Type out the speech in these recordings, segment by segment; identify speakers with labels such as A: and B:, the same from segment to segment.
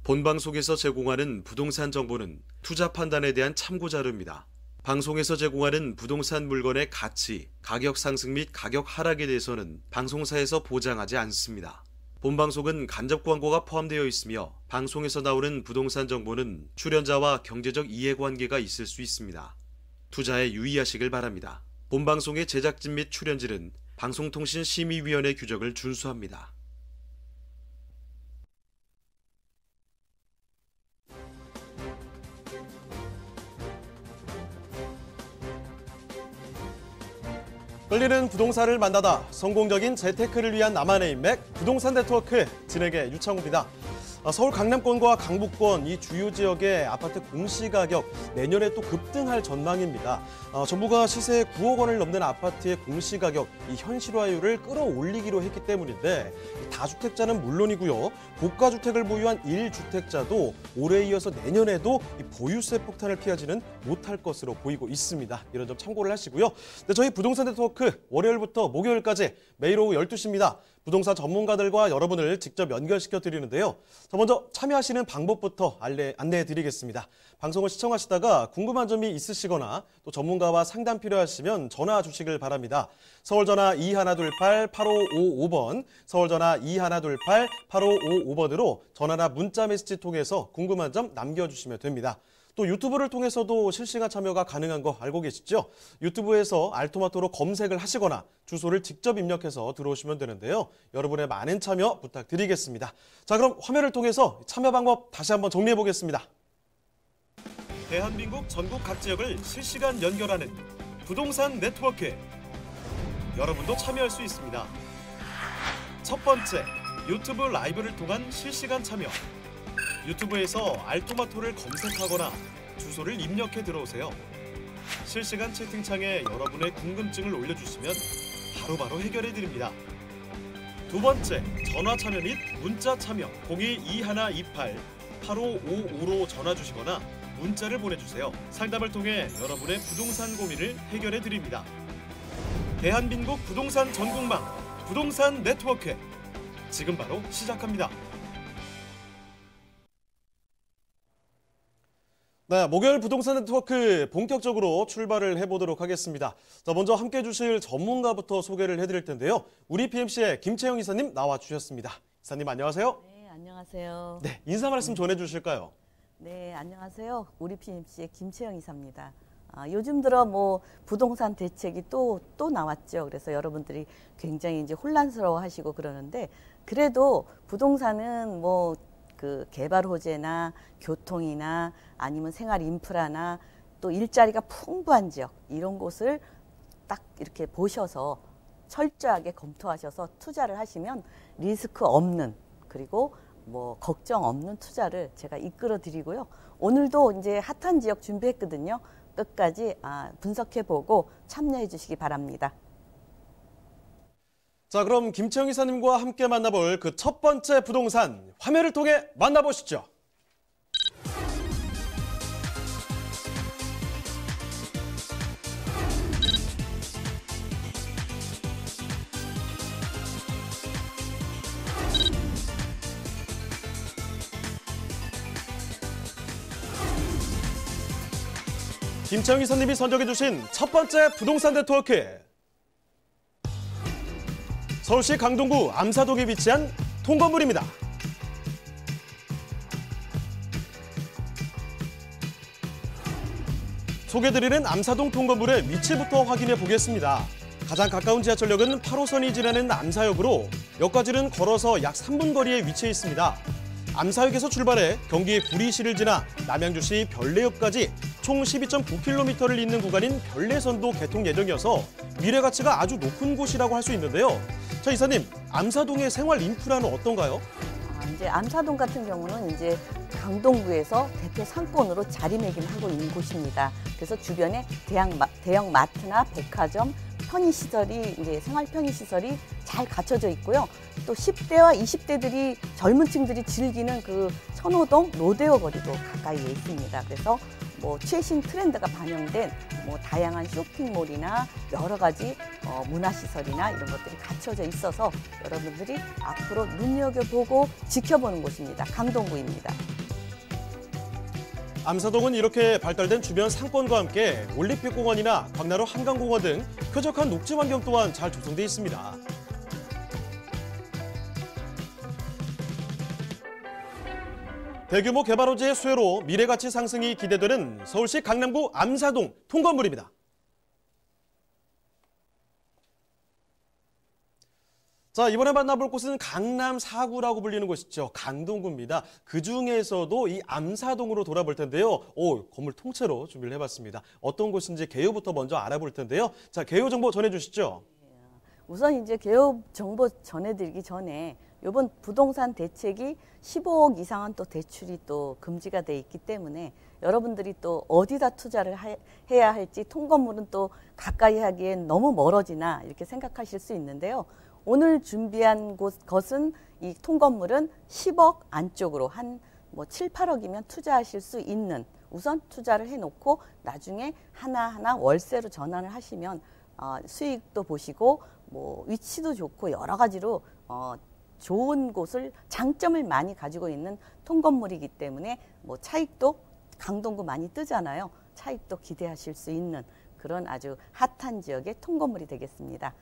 A: 본방송에서 제공하는 부동산 정보는 투자 판단에 대한 참고 자료입니다. 방송에서 제공하는 부동산 물건의 가치, 가격 상승 및 가격 하락에 대해서는 방송사에서 보장하지 않습니다. 본방송은 간접 광고가 포함되어 있으며 방송에서 나오는 부동산 정보는 출연자와 경제적 이해관계가 있을 수 있습니다. 투자에 유의하시길 바랍니다. 본방송의 제작진 및 출연진은 방송통신심의위원회 규정을 준수합니다.
B: 끌리는 부동산을 만나다 성공적인 재테크를 위한 나만의 인맥 부동산 네트워크 진행의 유창호입니다. 서울 강남권과 강북권 이 주요 지역의 아파트 공시가격 내년에 또 급등할 전망입니다. 정부가 시세 9억 원을 넘는 아파트의 공시가격 이 현실화율을 끌어올리기로 했기 때문인데 다주택자는 물론이고요. 고가주택을 보유한 1주택자도 올해 이어서 내년에도 이 보유세 폭탄을 피하지는 못할 것으로 보이고 있습니다. 이런 점 참고를 하시고요. 네, 저희 부동산 네트워크 월요일부터 목요일까지 매일 오후 12시입니다. 부동산 전문가들과 여러분을 직접 연결시켜 드리는데요. 자, 먼저 참여하시는 방법부터 안내해 드리겠습니다. 방송을 시청하시다가 궁금한 점이 있으시거나 또 전문가와 상담 필요하시면 전화 주시길 바랍니다. 서울전화 2128-8555번, 서울전화 2128-8555번으로 전화나 문자 메시지 통해서 궁금한 점 남겨주시면 됩니다. 또 유튜브를 통해서도 실시간 참여가 가능한 거 알고 계시죠? 유튜브에서 알토마토로 검색을 하시거나 주소를 직접 입력해서 들어오시면 되는데요. 여러분의 많은 참여 부탁드리겠습니다. 자, 그럼 화면을 통해서 참여 방법 다시 한번 정리해 보겠습니다. 대한민국 전국 각 지역을 실시간 연결하는 부동산 네트워크. 여러분도 참여할 수 있습니다. 첫 번째, 유튜브 라이브를 통한 실시간 참여. 유튜브에서 알토마토를 검색하거나 주소를 입력해 들어오세요. 실시간 채팅창에 여러분의 궁금증을 올려주시면 바로바로 해결해 드립니다. 두 번째, 전화 참여 및 문자 참여 022128-8555로 전화 주시거나 문자를 보내주세요. 상담을 통해 여러분의 부동산 고민을 해결해 드립니다. 대한민국 부동산 전국망 부동산 네트워크 지금 바로 시작합니다. 네, 목요일 부동산 네트워크 본격적으로 출발을 해보도록 하겠습니다. 자, 먼저 함께해 주실 전문가부터 소개를 해드릴 텐데요. 우리 PMC의 김채영 이사님 나와주셨습니다. 이사님 안녕하세요.
C: 네, 안녕하세요.
B: 네, 인사 말씀 전해주실까요?
C: 네, 안녕하세요. 우리 PMC의 김채영 이사입니다. 요즘 들어 부동산 대책이 또 나왔죠. 그래서 여러분들이 굉장히 이제 혼란스러워하시고 그러는데 그래도 부동산은 그 개발 호재나 교통이나 아니면 생활 인프라나 또 일자리가 풍부한 지역 이런 곳을 딱 이렇게 보셔서 철저하게 검토하셔서 투자를 하시면 리스크 없는 그리고 걱정 없는 투자를 제가 이끌어 드리고요. 오늘도 이제 핫한 지역 준비했거든요. 끝까지 분석해 보고 참여해 주시기 바랍니다.
B: 자, 그럼 김채영 이사님과 함께 만나볼 그 첫 번째 부동산 화면을 통해 만나보시죠. 김채영 이사님이 선정해 주신 첫 번째 부동산 네트워크. 서울시 강동구 암사동에 위치한 통건물입니다. 소개드리는 암사동 통건물의 위치부터 확인해 보겠습니다. 가장 가까운 지하철역은 8호선이 지나는 암사역으로 역까지는 걸어서 약 3분 거리에 위치해 있습니다. 암사역에서 출발해 경기 구리시를 지나 남양주시 별내역까지 총 12.9km를 잇는 구간인 별내선도 개통 예정이어서 미래 가치가 아주 높은 곳이라고 할 수 있는데요. 자, 이사님, 암사동의 생활 인프라는 어떤가요?
C: 이제 암사동 같은 경우는 이제 강동구에서 대표 상권으로 자리매김하고 있는 곳입니다. 그래서 주변에 대형 마트나 백화점, 편의시설이 이제 생활 편의시설이 잘 갖춰져 있고요. 또 10대와 20대들이 젊은 층들이 즐기는 그 선호동 로데오 거리도 가까이에 있습니다. 그래서 뭐 최신 트렌드가 반영된 뭐 다양한 쇼핑몰이나 여러 가지 문화시설이나 이런 것들이 갖춰져 있어서 여러분들이 앞으로 눈여겨보고 지켜보는 곳입니다. 강동구입니다.
B: 암사동은 이렇게 발달된 주변 상권과 함께 올림픽공원이나 광나루 한강공원 등 쾌적한 녹지 환경 또한 잘 조성돼 있습니다. 대규모 개발 호재의 수혜로 미래가치 상승이 기대되는 서울시 강남구 암사동 통건물입니다. 자, 이번에 만나볼 곳은 강남 4구라고 불리는 곳이죠. 강동구입니다. 그중에서도 이 암사동으로 돌아볼 텐데요. 건물 통째로 준비를 해봤습니다. 어떤 곳인지 개요부터 먼저 알아볼 텐데요. 자, 개요 정보 전해주시죠.
C: 우선 이제 개요 정보 전해드리기 전에 이번 부동산 대책이 15억 이상은 또 대출이 또 금지가 돼 있기 때문에 여러분들이 또 어디다 투자를 해야 할지 통건물은 또 가까이 하기엔 너무 멀어지나 이렇게 생각하실 수 있는데요. 오늘 준비한 것은 이 통건물은 10억 안쪽으로 한 뭐 7, 8억이면 투자하실 수 있는 우선 투자를 해놓고 나중에 하나하나 월세로 전환을 하시면 수익도 보시고 뭐 위치도 좋고 여러 가지로 좋은 곳을 장점을 많이 가지고 있는 통건물이기 때문에 뭐 차익도 강동구 많이 뜨잖아요. 차익도 기대하실 수 있는 그런 아주 핫한 지역의 통건물이 되겠습니다.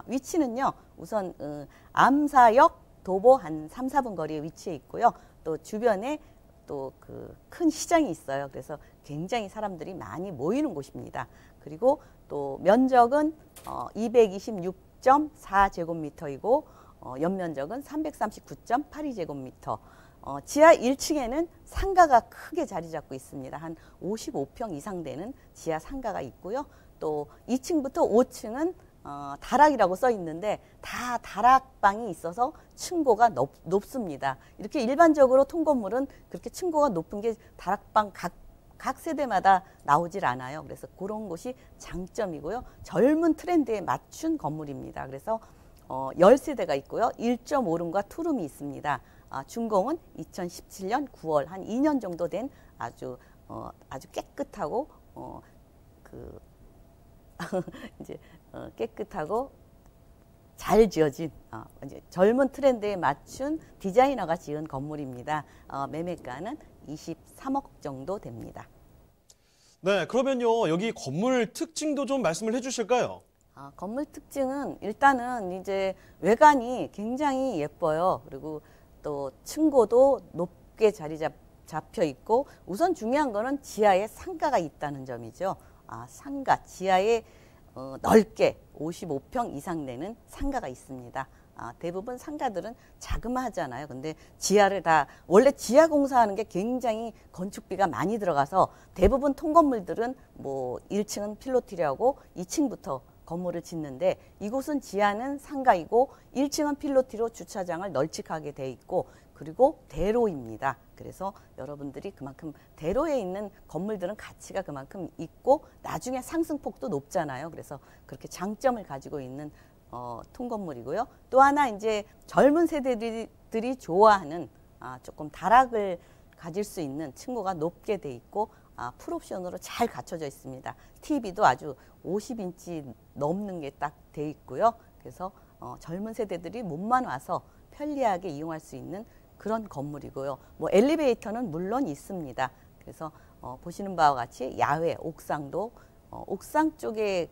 C: 위치는요. 우선 암사역 도보 한 3, 4분 거리에 위치해 있고요. 또 주변에 또 그 큰 시장이 있어요. 그래서 굉장히 사람들이 많이 모이는 곳입니다. 그리고 또 면적은 226.4제곱미터이고 연면적은 339.82제곱미터. 지하 1층에는 상가가 크게 자리 잡고 있습니다. 한 55평 이상 되는 지하 상가가 있고요. 또 2층부터 5층은 다락이라고 써 있는데 다 다락방이 있어서 층고가 높습니다. 이렇게 일반적으로 통건물은 그렇게 층고가 높은 게 다락방 각 세대마다 나오질 않아요. 그래서 그런 곳이 장점이고요. 젊은 트렌드에 맞춘 건물입니다. 그래서 10세대가 있고요. 1.5룸과 투룸이 있습니다. 준공은 2017년 9월 한 2년 정도 된 아주 깨끗하고 이제 깨끗하고 잘 지어진 이제 젊은 트렌드에 맞춘 디자이너가 지은 건물입니다. 매매가는 23억 정도 됩니다.
B: 네, 그러면요 여기 건물 특징도 좀 말씀을 해주실까요?
C: 건물 특징은 일단은 이제 외관이 굉장히 예뻐요. 그리고 또 층고도 높게 자리 잡혀 있고 우선 중요한 거는 지하에 상가가 있다는 점이죠. 상가 지하에 넓게 55평 이상 되는 상가가 있습니다. 대부분 상가들은 자그마하잖아요. 근데 지하를 원래 지하 공사하는 게 굉장히 건축비가 많이 들어가서 대부분 통건물들은 뭐 1층은 필로티라고 2층부터 건물을 짓는데 이곳은 지하는 상가이고 1층은 필로티로 주차장을 널찍하게 돼 있고 그리고 대로입니다. 그래서 여러분들이 그만큼 대로에 있는 건물들은 가치가 그만큼 있고 나중에 상승폭도 높잖아요. 그래서 그렇게 장점을 가지고 있는 통건물이고요. 또 하나 이제 젊은 세대들이 좋아하는 조금 다락을 가질 수 있는 층고가 높게 돼 있고 풀옵션으로 잘 갖춰져 있습니다. TV도 아주 50인치 넘는 게 딱 돼 있고요. 그래서 젊은 세대들이 몸만 와서 편리하게 이용할 수 있는 그런 건물이고요. 뭐 엘리베이터는 물론 있습니다. 그래서 보시는 바와 같이 야외 옥상도 옥상 쪽에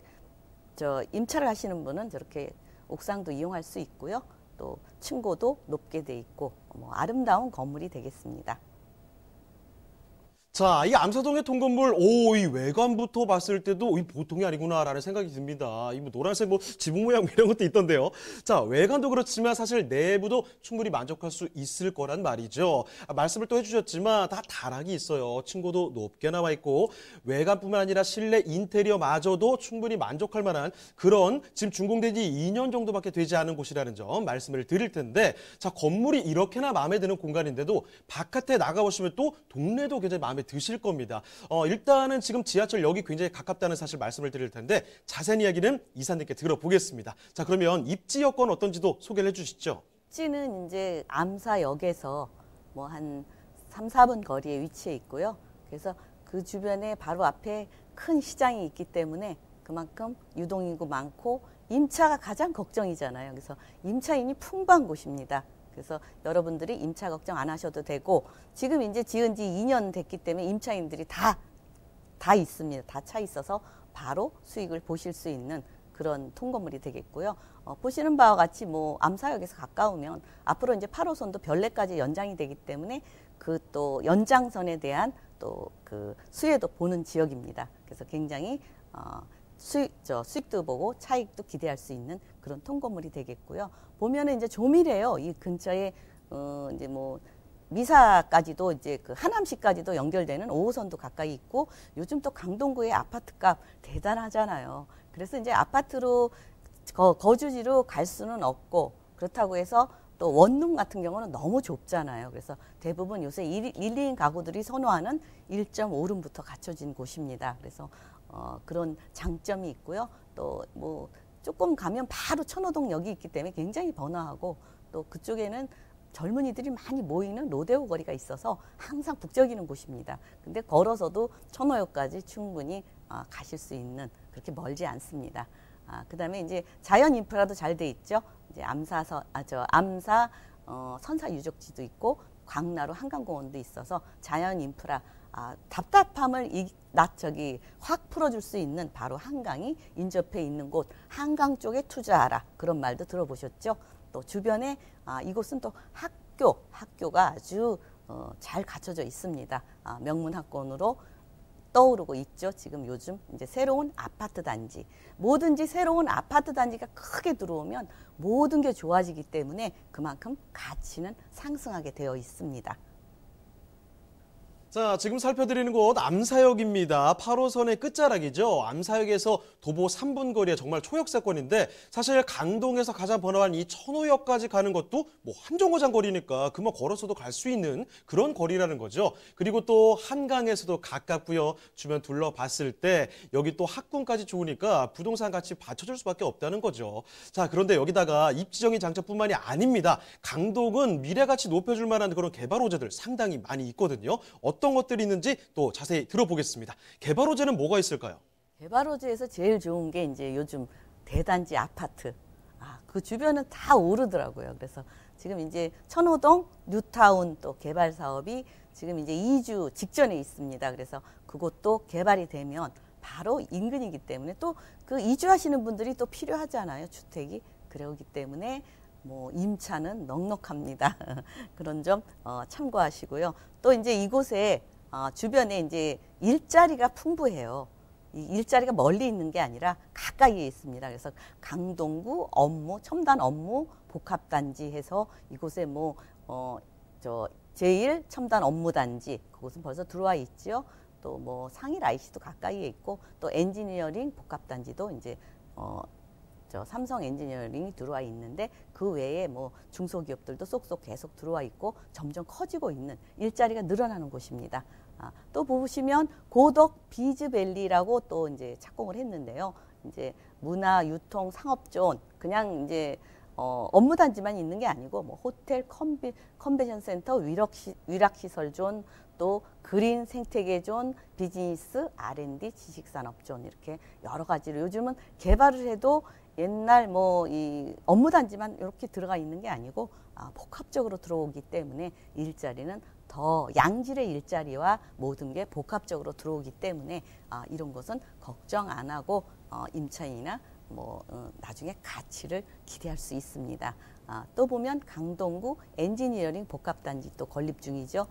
C: 임차를 하시는 분은 저렇게 옥상도 이용할 수 있고요. 또 층고도 높게 돼 있고 아름다운 건물이 되겠습니다.
B: 자, 이 암사동의 통건물, 이 외관부터 봤을 때도 이 보통이 아니구나라는 생각이 듭니다. 이 노란색 지붕 모양 이런 것도 있던데요. 자, 외관도 그렇지만 사실 내부도 충분히 만족할 수 있을 거란 말이죠. 말씀을 또 해주셨지만 다 다락이 있어요. 층고도 높게 나와 있고 외관뿐만 아니라 실내 인테리어마저도 충분히 만족할 만한 그런 지금 준공된 지 2년 정도밖에 되지 않은 곳이라는 점 말씀을 드릴 텐데 자, 건물이 이렇게나 마음에 드는 공간인데도 바깥에 나가보시면 또 동네도 굉장히 마음에 드실 겁니다. 일단은 지금 지하철역이 굉장히 가깝다는 사실 말씀을 드릴 텐데 자세한 이야기는 이사님께 들어보겠습니다. 자, 그러면 입지 여건 어떤지도 소개를 해주시죠.
C: 입지는 이제 암사역에서 뭐 한 3, 4분 거리에 위치해 있고요. 그래서 그 주변에 바로 앞에 큰 시장이 있기 때문에 그만큼 유동인구 많고 임차가 가장 걱정이잖아요. 그래서 임차인이 풍부한 곳입니다. 그래서 여러분들이 임차 걱정 안 하셔도 되고 지금 이제 지은 지 2년 됐기 때문에 임차인들이 다 있습니다. 다 차 있어서 바로 수익을 보실 수 있는 그런 통건물이 되겠고요. 보시는 바와 같이 뭐 암사역에서 가까우면 앞으로 이제 8호선도 별내까지 연장이 되기 때문에 그 또 연장선에 대한 또 그 수혜도 보는 지역입니다. 그래서 굉장히 수익도 보고 차익도 기대할 수 있는 그런 통건물이 되겠고요. 보면은 이제 조밀해요. 이 근처에 이제 뭐 미사까지도 이제 그 하남시까지도 연결되는 5호선도 가까이 있고 요즘 또 강동구의 아파트값 대단하잖아요. 그래서 이제 아파트로 거주지로 갈 수는 없고 그렇다고 해서 또 원룸 같은 경우는 너무 좁잖아요. 그래서 대부분 요새 1인 가구들이 선호하는 1.5룸부터 갖춰진 곳입니다. 그래서 그런 장점이 있고요. 또 뭐 조금 가면 바로 천호동역이 있기 때문에 굉장히 번화하고 또 그쪽에는 젊은이들이 많이 모이는 로데오 거리가 있어서 항상 북적이는 곳입니다. 근데 걸어서도 천호역까지 충분히 가실 수 있는 그렇게 멀지 않습니다. 그다음에 이제 자연 인프라도 잘 돼 있죠. 이제 암사 선사 유적지도 있고 광나루 한강공원도 있어서 자연 인프라 답답함을 확 풀어줄 수 있는 바로 한강이 인접해 있는 곳 한강 쪽에 투자하라 그런 말도 들어보셨죠. 또 주변에 이곳은 또 학교가 아주 잘 갖춰져 있습니다. 명문학권으로 떠오르고 있죠. 지금 요즘 이제 새로운 아파트 단지 뭐든지 새로운 아파트 단지가 크게 들어오면 모든 게 좋아지기 때문에 그만큼 가치는 상승하게 되어 있습니다.
B: 자, 지금 살펴드리는 곳 암사역입니다. 8호선의 끝자락이죠. 암사역에서 도보 3분 거리에 정말 초역세권인데 사실 강동에서 가장 번화한 이 천호역까지 가는 것도 뭐 한 정거장 거리니까 그만 걸어서도 갈 수 있는 그런 거리라는 거죠. 그리고 또 한강에서도 가깝고요. 주변 둘러봤을 때 여기 또 학군까지 좋으니까 부동산 가치 받쳐줄 수밖에 없다는 거죠. 자, 그런데 여기다가 입지적인 장점뿐만이 아닙니다. 강동은 미래 가치 높여줄 만한 그런 개발 호재들 상당히 많이 있거든요. 어떤 것들이 있는지 또 자세히 들어보겠습니다. 개발 호재는 뭐가 있을까요?
C: 개발 호재에서 제일 좋은 게 이제 요즘 대단지 아파트. 그 주변은 다 오르더라고요. 그래서 지금 이제 천호동 뉴타운 또 개발 사업이 지금 이제 2주 직전에 있습니다. 그래서 그것도 개발이 되면 바로 인근이기 때문에 또 그 이주하시는 분들이 또 필요하잖아요. 주택이. 그러기 때문에 뭐 임차는 넉넉합니다. 그런 점 참고하시고요. 또 이제 이곳에 주변에 이제 일자리가 풍부해요. 이 일자리가 멀리 있는 게 아니라 가까이에 있습니다. 그래서 강동구 첨단 업무 복합단지 해서 이곳에 제1 첨단 업무단지 그곳은 벌써 들어와 있죠. 또 뭐 상일 IC도 가까이에 있고 또 엔지니어링 복합단지도 이제 삼성 엔지니어링이 들어와 있는데 그 외에 뭐 중소기업들도 쏙쏙 계속 들어와 있고 점점 커지고 있는 일자리가 늘어나는 곳입니다. 또 보시면 고덕 비즈밸리라고 또 이제 착공을 했는데요. 이제 문화, 유통, 상업존 그냥 이제 업무단지만 있는 게 아니고 뭐 호텔, 컨벤션 센터, 위락시설존, 또 그린 생태계존, 비즈니스, R&D, 지식산업존 이렇게 여러 가지로 요즘은 개발을 해도 옛날 이 업무단지만 이렇게 들어가 있는 게 아니고 복합적으로 들어오기 때문에 일자리는 더 양질의 일자리와 모든 게 복합적으로 들어오기 때문에 이런 것은 걱정 안 하고 임차인이나 나중에 가치를 기대할 수 있습니다. 또 보면 강동구 엔지니어링 복합단지 또 건립 중이죠.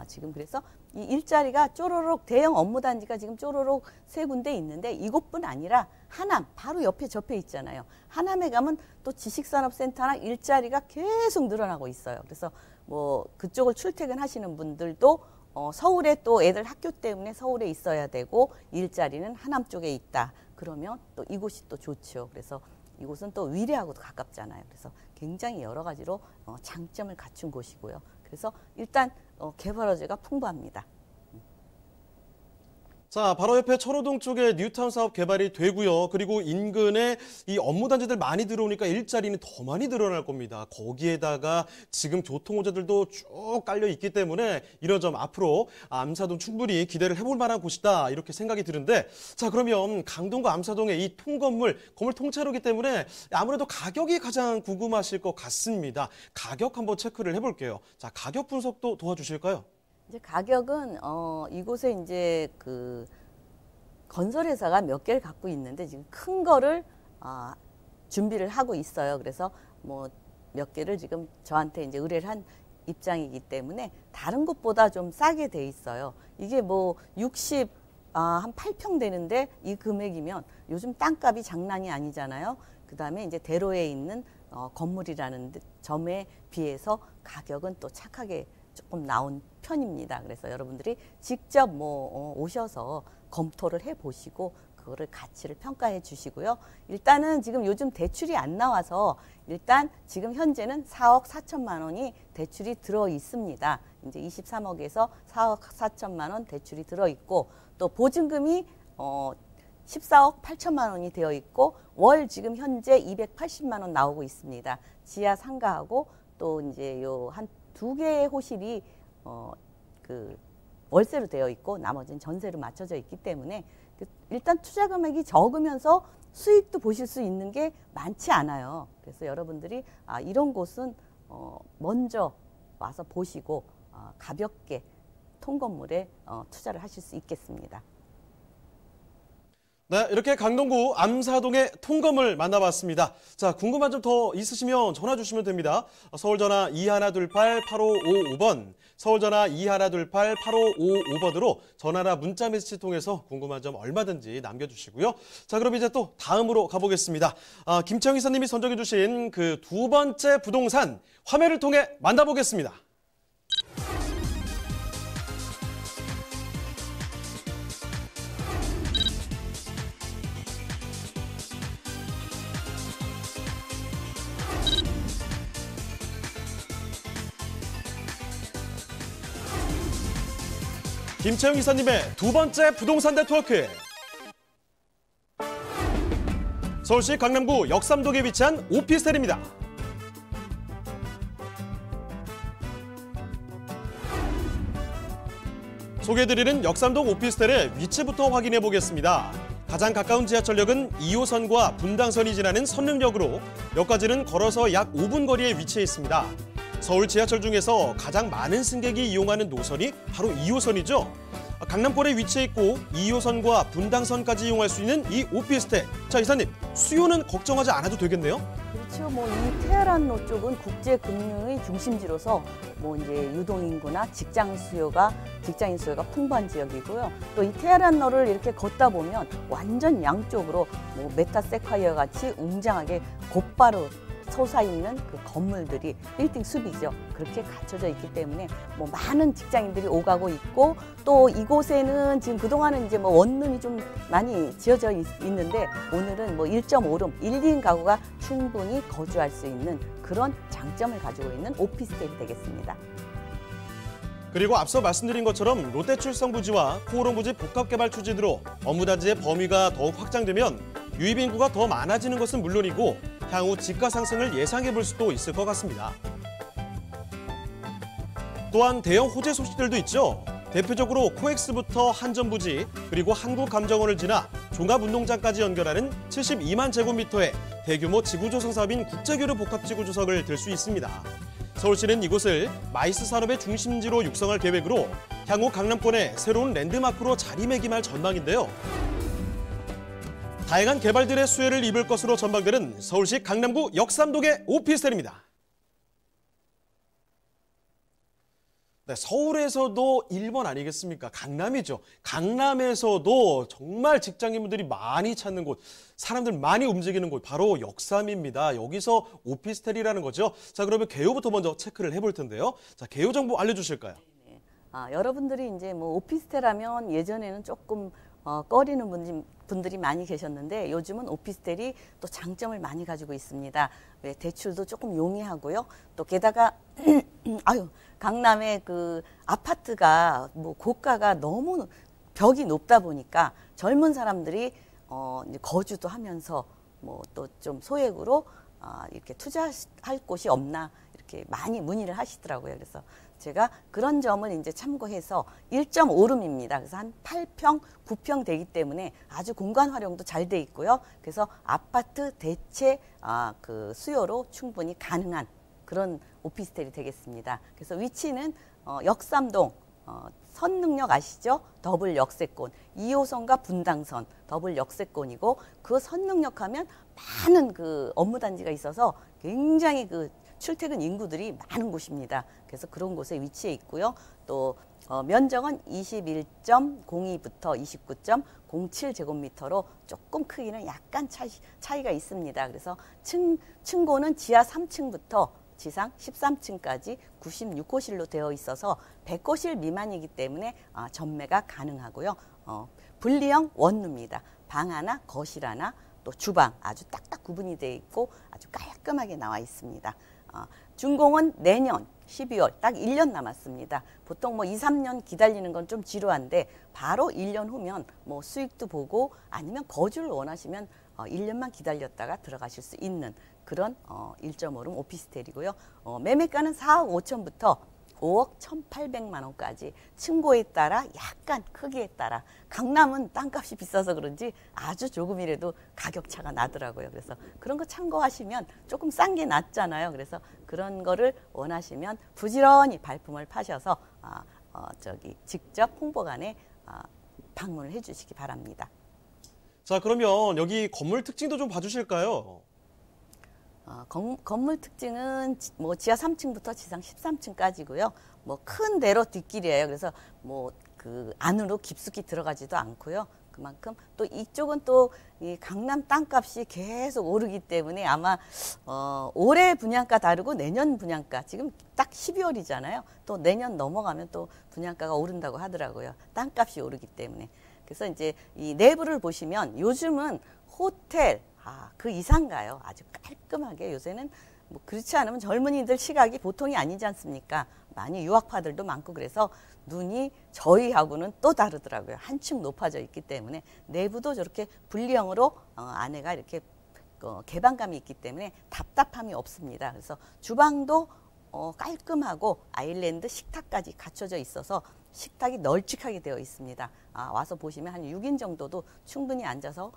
C: 지금 그래서 이 일자리가 쪼로록 대형 업무단지가 지금 쪼로록 3군데 있는데 이곳뿐 아니라 하남 바로 옆에 접해 있잖아요. 하남에 가면 또 지식산업센터나 일자리가 계속 늘어나고 있어요. 그래서 그쪽을 출퇴근하시는 분들도 서울에 또 애들 학교 때문에 서울에 있어야 되고 일자리는 하남 쪽에 있다. 그러면 또 이곳이 또 좋죠. 그래서 이곳은 또 위례하고도 가깝잖아요. 그래서 굉장히 여러 가지로 장점을 갖춘 곳이고요. 그래서 일단 개발 호재가 풍부합니다.
B: 자, 바로 옆에 철호동 쪽에 뉴타운 사업 개발이 되고요. 그리고 인근에 이 업무단지들 많이 들어오니까 일자리는 더 많이 늘어날 겁니다. 거기에다가 지금 교통호재들도 쭉 깔려 있기 때문에 이런 점 앞으로 암사동 충분히 기대를 해볼 만한 곳이다 이렇게 생각이 드는데, 자, 그러면 강동과 암사동의 이 통건물, 건물 통째로기 때문에 아무래도 가격이 가장 궁금하실 것 같습니다. 가격 한번 체크를 해볼게요. 자, 가격 분석도 도와주실까요?
C: 이제 가격은 이곳에 이제 그 건설회사가 몇 개를 갖고 있는데 지금 큰 거를 준비를 하고 있어요. 그래서 뭐 몇 개를 지금 저한테 이제 의뢰를 한 입장이기 때문에 다른 곳보다 좀 싸게 돼 있어요. 이게 뭐 한 8평 되는데 이 금액이면 요즘 땅값이 장난이 아니잖아요. 그다음에 이제 대로에 있는 건물이라는 점에 비해서 가격은 또 착하게 조금 나온 편입니다. 그래서 여러분들이 직접 오셔서 검토를 해보시고 그거를 가치를 평가해 주시고요. 일단은 지금 요즘 대출이 안 나와서 일단 지금 현재는 4억 4천만 원이 대출이 들어 있습니다. 이제 23억에서 4억 4천만 원 대출이 들어 있고 또 보증금이 14억 8천만 원이 되어 있고 월 지금 현재 280만 원 나오고 있습니다. 지하 상가하고 또 이제 요 한 2개의 호실이 그 월세로 되어 있고 나머지는 전세로 맞춰져 있기 때문에 일단 투자 금액이 적으면서 수익도 보실 수 있는 게 많지 않아요. 그래서 여러분들이 이런 곳은 먼저 와서 보시고 가볍게 통건물에 투자를 하실 수 있겠습니다.
B: 네, 이렇게 강동구 암사동의 통건물 만나봤습니다. 자, 궁금한 점 더 있으시면 전화 주시면 됩니다. 서울전화 2128-8555번, 서울전화 2128-8555번으로 전화나 문자 메시지 통해서 궁금한 점 얼마든지 남겨주시고요. 자, 그럼 이제 또 다음으로 가보겠습니다. 김채영 이사님이 선정해 주신 그 두 번째 부동산 화면을 통해 만나보겠습니다. 김채영 이사님의 두 번째 부동산 네트워크. 서울시 강남구 역삼동에 위치한 오피스텔입니다. 소개해드리는 역삼동 오피스텔의 위치부터 확인해 보겠습니다. 가장 가까운 지하철역은 2호선과 분당선이 지나는 선릉역으로 역까지는 걸어서 약 5분 거리에 위치해 있습니다. 서울 지하철 중에서 가장 많은 승객이 이용하는 노선이 바로 2호선이죠. 강남권에 위치해 있고 2호선과 분당선까지 이용할 수 있는 이 오피스텔. 자, 이사님, 수요는 걱정하지 않아도 되겠네요?
C: 그렇죠. 이 테헤란로 쪽은 국제 금융의 중심지로서 이제 유동인구나 직장인 수요가 풍부한 지역이고요. 또 이 테헤란로를 이렇게 걷다 보면 완전 양쪽으로 메타세콰이어 같이 웅장하게 곧바로 솟아있는 그 건물들이 빌딩 숲이죠. 그렇게 갖춰져 있기 때문에 많은 직장인들이 오가고 있고 또 이곳에는 지금 그동안은 이제 원룸이 좀 많이 지어져 있는데 오늘은 1.5룸, 1, 2인 가구가 충분히 거주할 수 있는 그런 장점을 가지고 있는 오피스텔이 되겠습니다.
B: 그리고 앞서 말씀드린 것처럼 롯데출성 부지와 코오롱 부지 복합개발 추진으로 업무단지의 범위가 더욱 확장되면 유입 인구가 더 많아지는 것은 물론이고 향후 집가 상승을 예상해 볼 수도 있을 것 같습니다. 또한 대형 호재 소식들도 있죠. 대표적으로 코엑스부터 한전부지 그리고 한국감정원을 지나 종합운동장까지 연결하는 72만 제곱미터의 대규모 지구조성 사업인 국제교류 복합지구조석을 들 수 있습니다. 서울시는 이곳을 마이스 산업의 중심지로 육성할 계획으로 향후 강남권의 새로운 랜드마크로 자리매김할 전망인데요. 다양한 개발들의 수혜를 입을 것으로 전망되는 서울시 강남구 역삼동의 오피스텔입니다. 네, 서울에서도 1번 아니겠습니까? 강남이죠. 강남에서도 정말 직장인분들이 많이 찾는 곳, 사람들 많이 움직이는 곳, 바로 역삼입니다. 여기서 오피스텔이라는 거죠. 자, 그러면 개요부터 먼저 체크를 해볼 텐데요. 자, 개요 정보 알려주실까요?
C: 네. 여러분들이 이제 오피스텔 하면 예전에는 조금 꺼리는 분들이 많이 계셨는데 요즘은 오피스텔이 또 장점을 많이 가지고 있습니다. 왜 대출도 조금 용이하고요. 또 게다가 강남의 그 아파트가 고가가 너무 격이 높다 보니까 젊은 사람들이 이제 거주도 하면서 뭐 또 좀 소액으로 이렇게 투자할 곳이 없나 이렇게 많이 문의를 하시더라고요. 그래서 제가 그런 점을 이제 참고해서 1.5룸입니다. 그래서 한 8평, 9평 되기 때문에 아주 공간 활용도 잘 돼 있고요. 그래서 아파트 대체 그 수요로 충분히 가능한 그런 오피스텔이 되겠습니다. 그래서 위치는 역삼동 선능력 아시죠? 더블 역세권 2호선과 분당선 더블 역세권이고 그 선능력 하면 많은 그 업무 단지가 있어서 굉장히 그 출퇴근 인구들이 많은 곳입니다. 그래서 그런 곳에 위치해 있고요. 또 면적은 21.02부터 29.07제곱미터로 조금 크기는 약간 차이가 있습니다. 그래서 층고는 지하 3층부터 지상 13층까지 96호실로 되어 있어서 100호실 미만이기 때문에 전매가 가능하고요. 분리형 원룸입니다. 방 하나, 거실 하나, 또 주방 아주 딱딱 구분이 되어 있고 아주 깔끔하게 나와 있습니다. 준공은 내년 12월 딱 1년 남았습니다. 보통 뭐 2, 3년 기다리는 건 좀 지루한데 바로 1년 후면 뭐 수익도 보고 아니면 거주를 원하시면 1년만 기다렸다가 들어가실 수 있는 그런 1.5룸 오피스텔이고요. 매매가는 4억 5천부터 5억 1,800만 원까지 층고에 따라 약간 크기에 따라 강남은 땅값이 비싸서 그런지 아주 조금이라도 가격 차가 나더라고요. 그래서 그런 거 참고하시면 조금 싼 게 낫잖아요. 그래서 그런 거를 원하시면 부지런히 발품을 파셔서 직접 홍보관에 방문을 해주시기 바랍니다.
B: 자, 그러면 여기 건물 특징도 좀 봐주실까요?
C: 건물 특징은 뭐 지하 3층부터 지상 13층까지고요. 뭐 큰 대로 뒷길이에요. 그래서 뭐 그 안으로 깊숙이 들어가지도 않고요. 그만큼 또 이쪽은 또 이 강남 땅값이 계속 오르기 때문에 아마 올해 분양가 다르고 내년 분양가 지금 딱 12월이잖아요. 또 내년 넘어가면 또 분양가가 오른다고 하더라고요. 땅값이 오르기 때문에. 그래서 이제 이 내부를 보시면 요즘은 호텔 그 이상가요. 아주 깔끔하게 요새는 뭐 그렇지 않으면 젊은이들 시각이 보통이 아니지 않습니까? 많이 유학파들도 많고 그래서 눈이 저희하고는 또 다르더라고요. 한층 높아져 있기 때문에 내부도 저렇게 분리형으로 안에가 이렇게 개방감이 있기 때문에 답답함이 없습니다. 그래서 주방도 깔끔하고 아일랜드 식탁까지 갖춰져 있어서 식탁이 널찍하게 되어 있습니다. 와서 보시면 한 6인 정도도 충분히 앉아서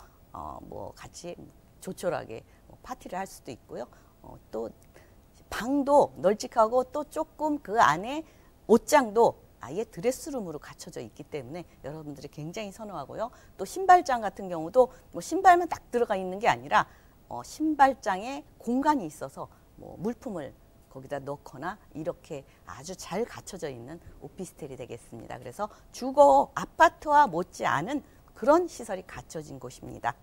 C: 뭐 같이 조촐하게 파티를 할 수도 있고요. 또 방도 널찍하고 또 조금 그 안에 옷장도 아예 드레스룸으로 갖춰져 있기 때문에 여러분들이 굉장히 선호하고요. 또 신발장 같은 경우도 뭐 신발만 딱 들어가 있는 게 아니라 신발장에 공간이 있어서 뭐 물품을 거기다 넣거나 이렇게 아주 잘 갖춰져 있는 오피스텔이 되겠습니다. 그래서 주거 아파트와 못지않은 그런 시설이 갖춰진 곳입니다.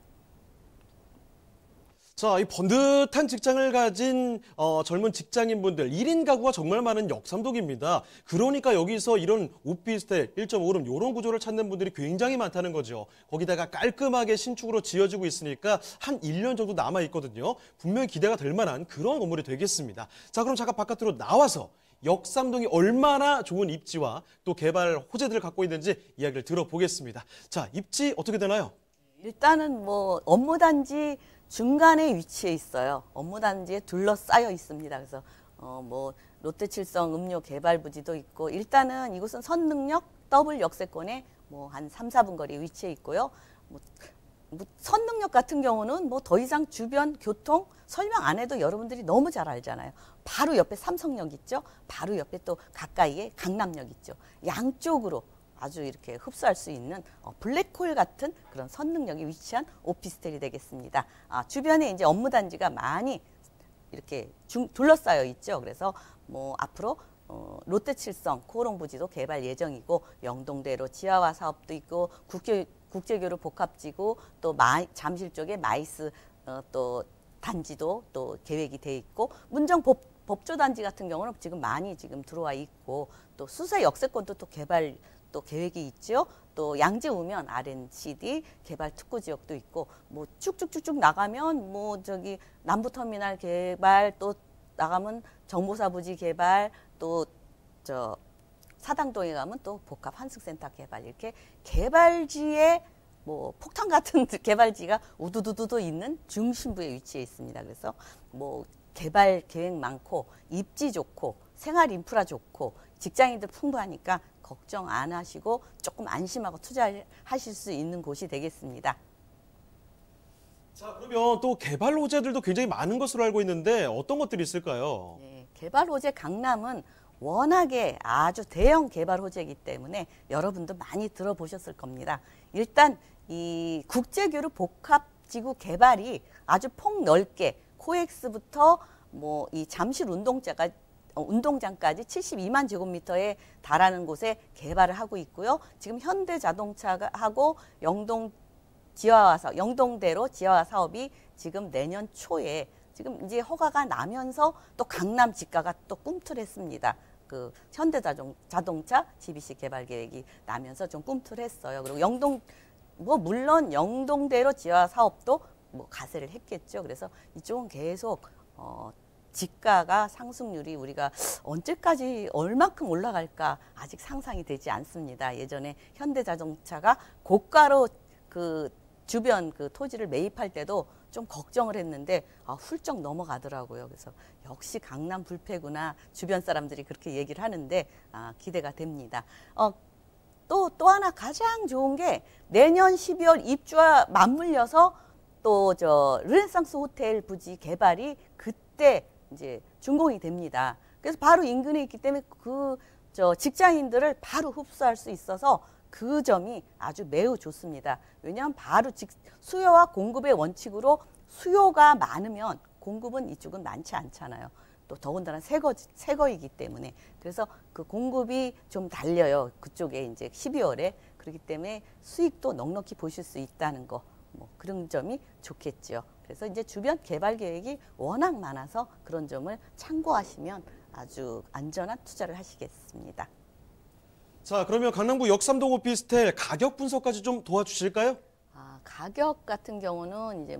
B: 자, 이 번듯한 직장을 가진 젊은 직장인분들 1인 가구가 정말 많은 역삼동입니다. 그러니까 여기서 이런 오피스텔 1.5룸 이런 구조를 찾는 분들이 굉장히 많다는 거죠. 거기다가 깔끔하게 신축으로 지어지고 있으니까 한 1년 정도 남아있거든요. 분명히 기대가 될 만한 그런 건물이 되겠습니다. 자, 그럼 잠깐 바깥으로 나와서 역삼동이 얼마나 좋은 입지와 또 개발 호재들을 갖고 있는지 이야기를 들어보겠습니다. 자, 입지 어떻게 되나요?
C: 일단은 뭐 업무단지 중간에 위치해 있어요. 업무단지에 둘러싸여 있습니다. 그래서 뭐 롯데칠성 음료 개발 부지도 있고 일단은 이곳은 선능력 더블 역세권에 뭐 한 3, 4분 거리에 위치해 있고요. 뭐 선능력 같은 경우는 뭐 더 이상 주변 교통 설명 안 해도 여러분들이 너무 잘 알잖아요. 바로 옆에 삼성역 있죠. 바로 옆에 또 가까이에 강남역 있죠. 양쪽으로 아주 이렇게 흡수할 수 있는 블랙홀 같은 그런 선능력이 위치한 오피스텔이 되겠습니다. 주변에 이제 업무단지가 많이 이렇게 둘러싸여 있죠. 그래서 뭐 앞으로 롯데칠성 코롱부지도 개발 예정이고 영동대로 지하화 사업도 있고 국제교류 복합지구 또 잠실 쪽에 마이스 또 단지도 또 계획이 돼 있고 문정 법조단지 같은 경우는 지금 많이 지금 들어와 있고 또 수서 역세권도 또 개발 또 계획이 있죠. 또 양재 우면 R&CD 개발 특구 지역도 있고 뭐 쭉쭉쭉쭉 나가면 뭐 저기 남부터미널 개발 또 나가면 정보사 부지 개발 또 사당동에 가면 또 복합 환승센터 개발, 이렇게 개발지에 뭐 폭탄 같은 개발지가 우두두두두 있는 중심부에 위치해 있습니다. 그래서 뭐 개발 계획 많고 입지 좋고 생활 인프라 좋고 직장인들 풍부하니까 걱정 안 하시고 조금 안심하고 투자하실 수 있는 곳이 되겠습니다.
B: 자, 그러면 또 개발 호재들도 굉장히 많은 것으로 알고 있는데 어떤 것들이 있을까요?
C: 네, 개발 호재 강남은 워낙에 아주 대형 개발 호재이기 때문에 여러분도 많이 들어보셨을 겁니다. 일단 이 국제교류 복합지구 개발이 아주 폭넓게 코엑스부터 뭐 이 잠실 운동장까지 72만 제곱미터에 달하는 곳에 개발을 하고 있고요. 지금 현대자동차하고 영동대로 지하화 사업이 지금 내년 초에 지금 이제 허가가 나면서 또 강남 집가가 또 꿈틀했습니다. 그 현대자동차 GBC 개발 계획이 나면서 좀 꿈틀했어요. 그리고 물론 영동대로 지하화 사업도 뭐 가세를 했겠죠. 그래서 이쪽은 계속 집가가 상승률이 우리가 언제까지 얼마큼 올라갈까 아직 상상이 되지 않습니다. 예전에 현대자동차가 고가로 그 주변 그 토지를 매입할 때도 좀 걱정을 했는데 훌쩍 넘어가더라고요. 그래서 역시 강남 불패구나 주변 사람들이 그렇게 얘기를 하는데 기대가 됩니다. 또 하나 가장 좋은 게 내년 12월 입주와 맞물려서 또 르네상스 호텔 부지 개발이 그때 이제 준공이 됩니다. 그래서 바로 인근에 있기 때문에 직장인들을 바로 흡수할 수 있어서 그 점이 아주 매우 좋습니다. 왜냐하면 바로 수요와 공급의 원칙으로 수요가 많으면 공급은 이쪽은 많지 않잖아요. 또 더군다나 새거이기 때문에. 그래서 그 공급이 좀 달려요. 그쪽에 이제 12월에. 그렇기 때문에 수익도 넉넉히 보실 수 있다는 거. 뭐 그런 점이 좋겠죠. 그래서 이제 주변 개발 계획이 워낙 많아서 그런 점을 참고하시면 아주 안전한 투자를 하시겠습니다.
B: 자, 그러면 강남구 역삼동 오피스텔 가격 분석까지 좀 도와주실까요?
C: 가격 같은 경우는 이제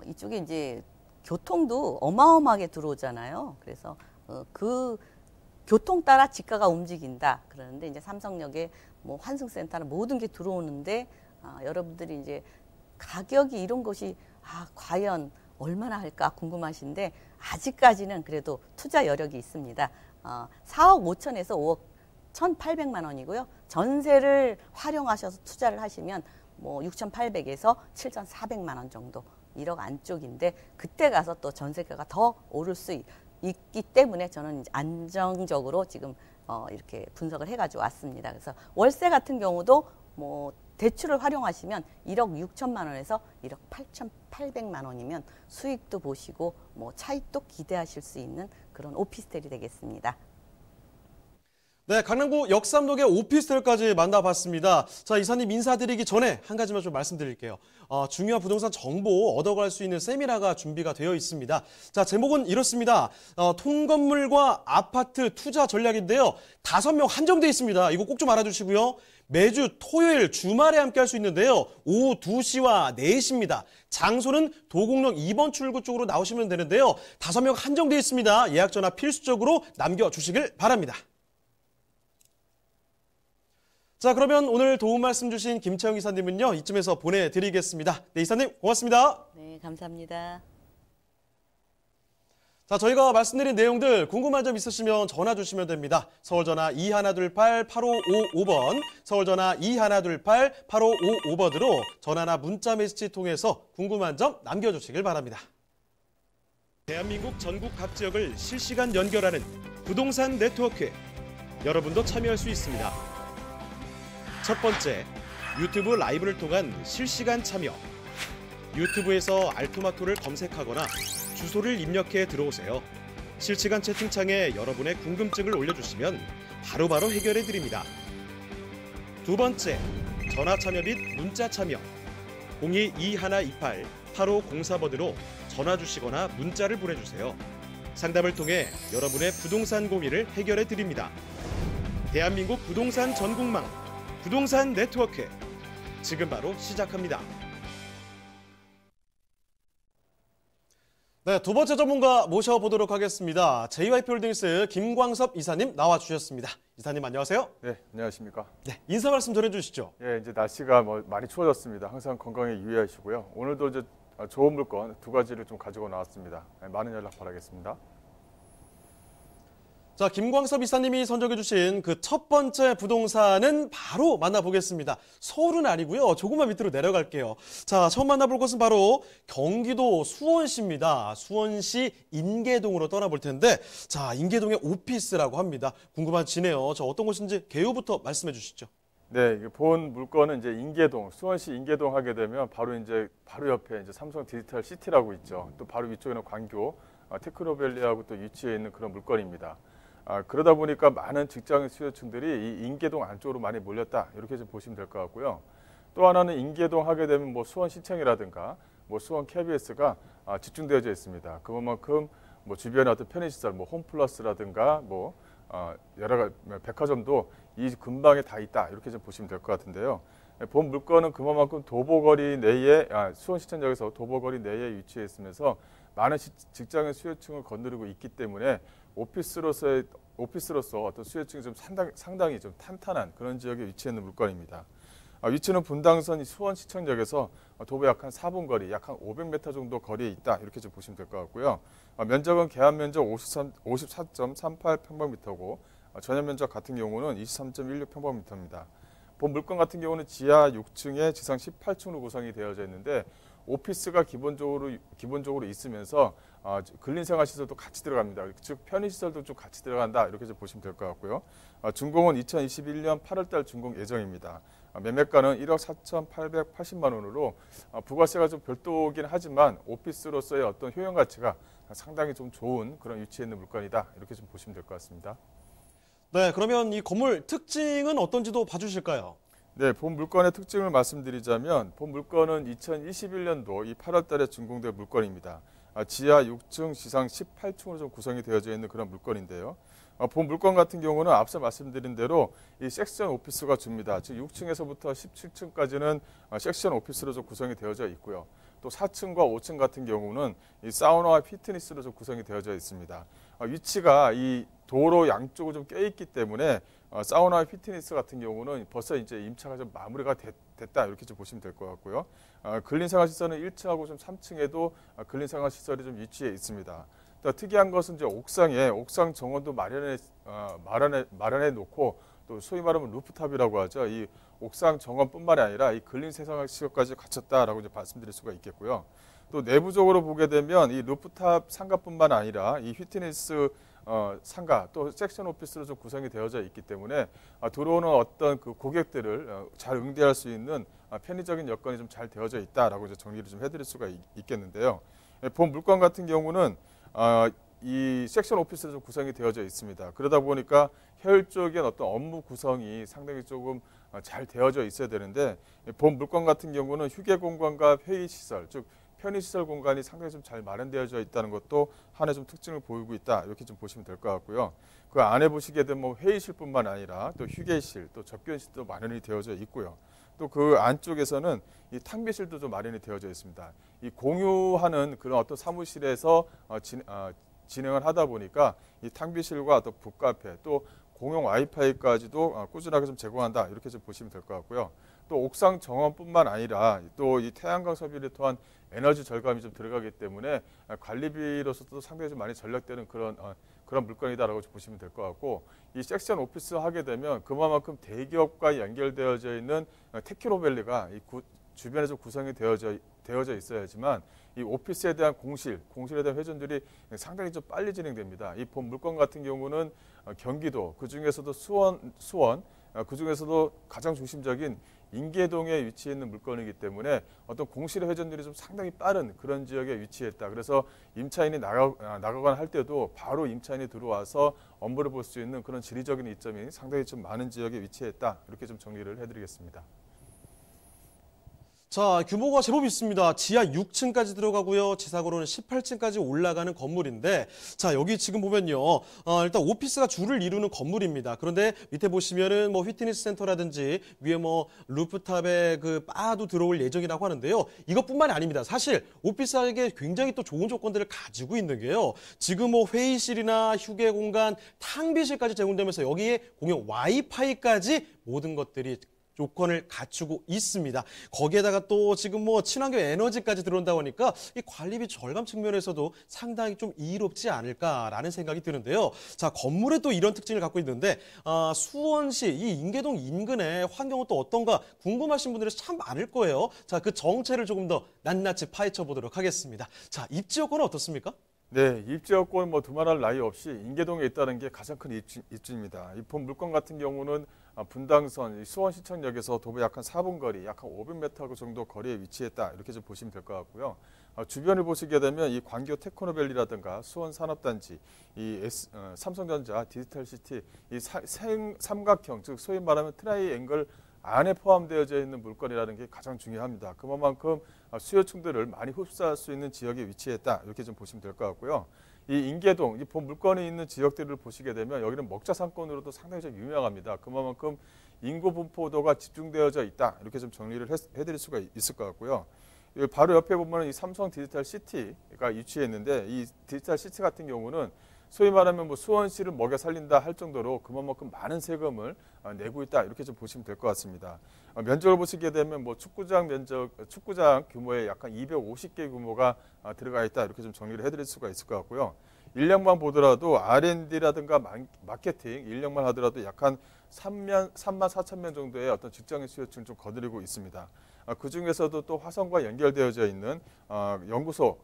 C: 이쪽에 이제 교통도 어마어마하게 들어오잖아요. 그래서 그 교통 따라 지가가 움직인다. 그러는데 이제 삼성역에 뭐 환승센터나 모든 게 들어오는데 여러분들이 이제 가격이 이런 것이 과연 얼마나 할까 궁금하신데 아직까지는 그래도 투자 여력이 있습니다. 4억 5천에서 5억 1,800만 원이고요. 전세를 활용하셔서 투자를 하시면 뭐 6,800에서 7,400만 원 정도 1억 안쪽인데 그때 가서 또 전세가가 더 오를 수 있기 때문에 저는 이제 안정적으로 지금 이렇게 분석을 해가지고 왔습니다. 그래서 월세 같은 경우도 뭐 대출을 활용하시면 1억 6천만 원에서 1억 8,800만 원이면 수익도 보시고 뭐 차익도 기대하실 수 있는 그런 오피스텔이 되겠습니다.
B: 네, 강남구 역삼동의 오피스텔까지 만나봤습니다. 자, 이사님 인사드리기 전에 한 가지만 좀 말씀드릴게요. 중요한 부동산 정보 얻어갈 수 있는 세미나가 준비가 되어 있습니다. 자, 제목은 이렇습니다. 통건물과 아파트 투자 전략인데요. 5명 한정돼 있습니다. 이거 꼭 좀 알아주시고요. 매주 토요일 주말에 함께 할 수 있는데요. 오후 2시와 4시입니다. 장소는 도곡역 2번 출구 쪽으로 나오시면 되는데요. 5명 한정돼 있습니다. 예약 전화 필수적으로 남겨주시길 바랍니다. 자, 그러면 오늘 도움 말씀 주신 김채영 이사님은요, 이쯤에서 보내드리겠습니다. 네, 이사님 고맙습니다.
C: 네, 감사합니다.
B: 자, 저희가 말씀드린 내용들 궁금한 점 있으시면 전화 주시면 됩니다. 서울전화 2128-8555번, 서울전화 2128-8555번으로 전화나 문자 메시지 통해서 궁금한 점 남겨주시길 바랍니다. 대한민국 전국 각 지역을 실시간 연결하는 부동산 네트워크. 여러분도 참여할 수 있습니다. 첫 번째, 유튜브 라이브를 통한 실시간 참여. 유튜브에서 알토마토를 검색하거나 주소를 입력해 들어오세요. 실시간 채팅창에 여러분의 궁금증을 올려주시면 바로바로 해결해 드립니다. 두 번째, 전화 참여 및 문자 참여. 02-2128-8504번으로 전화 주시거나 문자를 보내주세요. 상담을 통해 여러분의 부동산 고민을 해결해 드립니다. 대한민국 부동산 전국망 부동산 네트워크, 지금 바로 시작합니다. 네, 두 번째 전문가 모셔보도록 하겠습니다. JYP홀딩스 김광섭 이사님 나와주셨습니다. 이사님 안녕하세요.
D: 네, 안녕하십니까.
B: 네, 인사 말씀 전해주시죠.
D: 예, 이제 날씨가 많이 추워졌습니다. 항상 건강에 유의하시고요. 오늘도 이제 좋은 물건 두 가지를 좀 가지고 나왔습니다. 많은 연락 바라겠습니다.
B: 자, 김광섭 이사님이 선정해주신 그 첫 번째 부동산은 바로 만나보겠습니다. 서울은 아니고요. 조금만 밑으로 내려갈게요. 자, 처음 만나볼 곳은 바로 경기도 수원시입니다. 수원시 인계동으로 떠나볼 텐데, 자, 인계동의 오피스라고 합니다. 궁금하시네요. 저 어떤 곳인지 개요부터 말씀해 주시죠.
D: 네, 본 물건은 이제 인계동, 수원시 인계동 하게 되면 바로 옆에 이제 삼성 디지털 시티라고 있죠. 또 바로 위쪽에는 광교, 테크노밸리하고 또 위치해 있는 그런 물건입니다. 그러다 보니까 많은 직장 수요층들이 이 인계동 안쪽으로 많이 몰렸다, 이렇게 좀 보시면 될 것 같고요. 또 하나는 인계동 하게 되면 수원시청이라든가 수원 KBS가 집중되어져 있습니다. 그만큼 주변에 어떤 편의시설, 홈플러스라든가 여러 가지 백화점도 이 근방에 다 있다, 이렇게 좀 보시면 될 것 같은데요. 본 물건은 그만큼 도보거리 내에 수원시청역에서 도보거리 내에 위치해 있으면서 많은 직장의 수요층을 거느리고 있기 때문에 오피스로서 어떤 수요층이 좀 상당히 좀 탄탄한 그런 지역에 위치해 있는 물건입니다. 위치는 분당선 수원시청역에서 도보 약 한 4분 거리, 약 한 500m 정도 거리에 있다, 이렇게 좀 보시면 될 것 같고요. 면적은 계약 면적 54.38평방미터고 전용 면적 같은 경우는 23.16평방미터입니다. 본 물건 같은 경우는 지하 6층에 지상 18층으로 구성이 되어져 있는데 오피스가 기본적으로 있으면서 근린생활시설도 같이 들어갑니다. 즉 편의시설도 좀 같이 들어간다, 이렇게 좀 보시면 될 것 같고요. 준공은 2021년 8월달 준공 예정입니다. 매매가는 1억 4,880만 원으로 부가세가 좀 별도긴 하지만 오피스로서의 어떤 효용 가치가 상당히 좀 좋은 그런 위치에 있는 물건이다, 이렇게 좀 보시면 될 것 같습니다.
B: 네, 그러면 이 건물 특징은 어떤지도 봐주실까요?
D: 네, 본 물건의 특징을 말씀드리자면 본 물건은 2021년도 이 8월 달에 준공된 물건입니다. 지하 6층, 지상 18층으로 좀 구성이 되어져 있는 그런 물건인데요. 본 물건 같은 경우는 앞서 말씀드린 대로 이 섹션 오피스가 줍니다. 즉 6층에서부터 17층까지는 섹션 오피스로 좀 구성이 되어져 있고요. 또 4층과 5층 같은 경우는 이 사우나와 피트니스로 좀 구성이 되어져 있습니다. 위치가 이 도로 양쪽으로 좀 껴있기 때문에 사우나와 피트니스 같은 경우는 벌써 이제 임차가 좀 마무리가 됐다, 이렇게 좀 보시면 될 것 같고요. 근린생활시설은 1층하고 좀 3층에도 근린생활시설이 좀 위치해 있습니다. 또 특이한 것은 이제 옥상 정원도 마련해 놓고 또 소위 말하면 루프탑이라고 하죠. 이 옥상 정원뿐만이 아니라 이 근린생활시설까지 갖췄다라고 이제 말씀드릴 수가 있겠고요. 또 내부적으로 보게 되면 이 루프탑 상가뿐만 아니라 이 피트니스 상가 또 섹션 오피스로 좀 구성이 되어져 있기 때문에 들어오는 어떤 그 고객들을 잘 응대할 수 있는 편의적인 여건이 좀 잘 되어져 있다라고 이제 정리를 좀 해드릴 수가 있겠는데요. 본 물건 같은 경우는 이 섹션 오피스로 좀 구성이 되어져 있습니다. 그러다 보니까 효율적인 어떤 업무 구성이 상당히 조금 잘 되어져 있어야 되는데 본 물건 같은 경우는 휴게 공간과 회의 시설, 즉 편의시설 공간이 상당히 좀 잘 마련되어져 있다는 것도 하나의 좀 특징을 보이고 있다, 이렇게 좀 보시면 될 것 같고요. 그 안에 보시게 되면 회의실뿐만 아니라 또 휴게실, 또 접견실도 마련이 되어져 있고요. 또 그 안쪽에서는 이 탕비실도 좀 마련이 되어져 있습니다. 이 공유하는 그런 어떤 사무실에서 진행을 하다 보니까 이 탕비실과 또 북카페, 또 공용 와이파이까지도 꾸준하게 좀 제공한다, 이렇게 좀 보시면 될 것 같고요. 또 옥상 정원뿐만 아니라 또 이 태양광 소비를 통한 에너지 절감이 좀 들어가기 때문에 관리비로서도 상당히 좀 많이 절약되는 그런 물건이다라고 보시면 될 것 같고, 이 섹션 오피스 하게 되면 그만큼 대기업과 연결되어져 있는 테크노밸리가 이 주변에 좀 구성이 되어져 있어야지만 이 오피스에 대한 공실에 대한 회전들이 상당히 좀 빨리 진행됩니다. 이 본 물건 같은 경우는 경기도, 그 중에서도 수원, 그 중에서도 가장 중심적인 인계동에 위치해 있는 물건이기 때문에 어떤 공실의 회전율이 좀 상당히 빠른 그런 지역에 위치했다. 그래서 임차인이 나가거나 할 때도 바로 임차인이 들어와서 업무를 볼 수 있는 그런 지리적인 이점이 상당히 좀 많은 지역에 위치했다, 이렇게 좀 정리를 해드리겠습니다.
B: 자, 규모가 제법 있습니다. 지하 6층까지 들어가고요. 지상으로는 18층까지 올라가는 건물인데, 자, 여기 지금 보면요. 일단 오피스가 줄을 이루는 건물입니다. 그런데 밑에 보시면은 뭐 피트니스 센터라든지 위에 뭐 루프탑에 그 바도 들어올 예정이라고 하는데요. 이것뿐만이 아닙니다. 사실 오피스에게 굉장히 또 좋은 조건들을 가지고 있는 게요. 지금 뭐 회의실이나 휴게 공간, 탕비실까지 제공되면서 여기에 공용 와이파이까지 모든 것들이 조건을 갖추고 있습니다. 거기에다가 또 지금 뭐 친환경 에너지까지 들어온다고 하니까 이 관리비 절감 측면에서도 상당히 좀 이롭지 않을까라는 생각이 드는데요. 자, 건물에 또 이런 특징을 갖고 있는데 수원시 이 인계동 인근의 환경은 또 어떤가 궁금하신 분들이 참 많을 거예요. 자, 그 정체를 조금 더 낱낱이 파헤쳐 보도록 하겠습니다. 자, 입지 여건은 어떻습니까?
D: 네, 입지 여건 뭐 두말할 나위 없이 인계동에 있다는 게 가장 큰 입지입니다. 이 본 물건 같은 경우는 분당선 수원시청역에서 도보 약 한 4분 거리, 약 한 500m 정도 거리에 위치했다. 이렇게 좀 보시면 될 것 같고요. 주변을 보시게 되면 이 광교 테크노밸리라든가 수원산업단지, 삼성전자 디지털시티, 이 삼각형, 즉 소위 말하면 트라이앵글 안에 포함되어져 있는 물건이라는 게 가장 중요합니다. 그만큼 수요층들을 많이 흡수할 수 있는 지역에 위치했다. 이렇게 좀 보시면 될 것 같고요. 이 인계동, 이 본 물건이 있는 지역들을 보시게 되면 여기는 먹자 상권으로도 상당히 좀 유명합니다. 그만큼 인구 분포도가 집중되어져 있다. 이렇게 좀 정리를 해드릴 수가 있을 것 같고요. 바로 옆에 보면 이 삼성 디지털 시티가 위치했는데 이 디지털 시티 같은 경우는 소위 말하면 뭐 수원시를 먹여 살린다 할 정도로 그만큼 많은 세금을 내고 있다 이렇게 좀 보시면 될 것 같습니다. 면적을 보시게 되면 뭐 축구장 규모의 약간 250개 규모가 들어가 있다 이렇게 좀 정리를 해드릴 수가 있을 것 같고요. 인력만 보더라도 R&D라든가 마케팅 인력만 하더라도 약 한 3만 4천 명 정도의 어떤 직장인 수요층을 좀 거느리고 있습니다. 그 중에서도 또 화성과 연결되어져 있는 연구소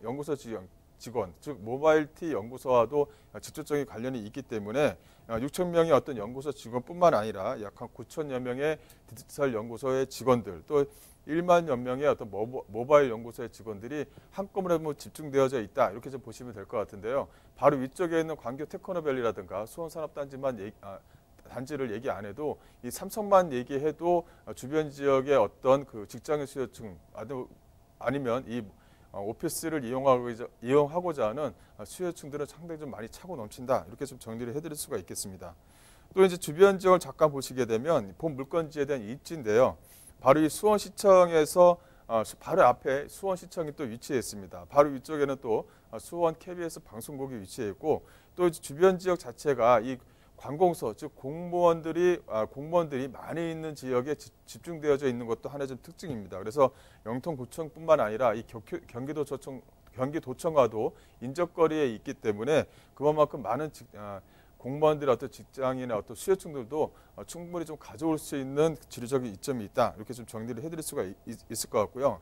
D: 직원, 즉 모바일티 연구소와도 직접적인 관련이 있기 때문에 6천 명의 어떤 연구소 직원뿐만 아니라 약 한 9천여 명의 디지털 연구소의 직원들, 또 1만여 명의 어떤 모바일 연구소의 직원들이 한꺼번에 집중되어져 있다 이렇게 좀 보시면 될 것 같은데요. 바로 위쪽에 있는 광교 테크노밸리라든가 단지를 얘기 안 해도 이 삼성만 얘기해도 주변 지역의 어떤 그 직장인 수요층 아니면 이 오피스를 이용하고자 하는 수요층들은 상당히 좀 많이 차고 넘친다. 이렇게 좀 정리를 해드릴 수가 있겠습니다. 또 이제 주변 지역을 잠깐 보시게 되면 본 물건지에 대한 입지인데요. 바로 이 수원시청에서 바로 앞에 수원시청이 또 위치해 있습니다. 바로 위쪽에는 또 수원 KBS 방송국이 위치해 있고 또 주변 지역 자체가 이 관공서, 즉 공무원들이 많이 있는 지역에 집중되어져 있는 것도 하나의 좀 특징입니다. 그래서 영통구청뿐만 아니라 이 경기도청과도 인접거리에 있기 때문에 그만큼 많은 공무원들의 어떤 직장인의 어떤 수요층들도 충분히 좀 가져올 수 있는 지리적인 이점이 있다. 이렇게 좀 정리를 해드릴 수가 있을 것 같고요.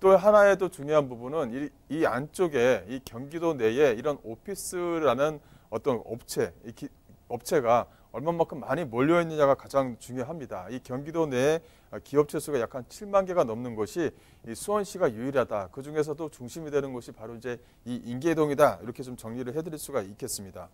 D: 또 하나의 또 중요한 부분은 이 안쪽에 이 경기도 내에 이런 오피스라는 어떤 업체가 얼마만큼 많이 몰려있느냐가 가장 중요합니다. 이 경기도 내에 기업체 수가 약 한 7만 개가 넘는 것이 이 수원시가 유일하다. 그중에서도 중심이 되는 곳이 바로 이제 이 인계동이다. 이렇게 좀 정리를 해드릴 수가 있겠습니다.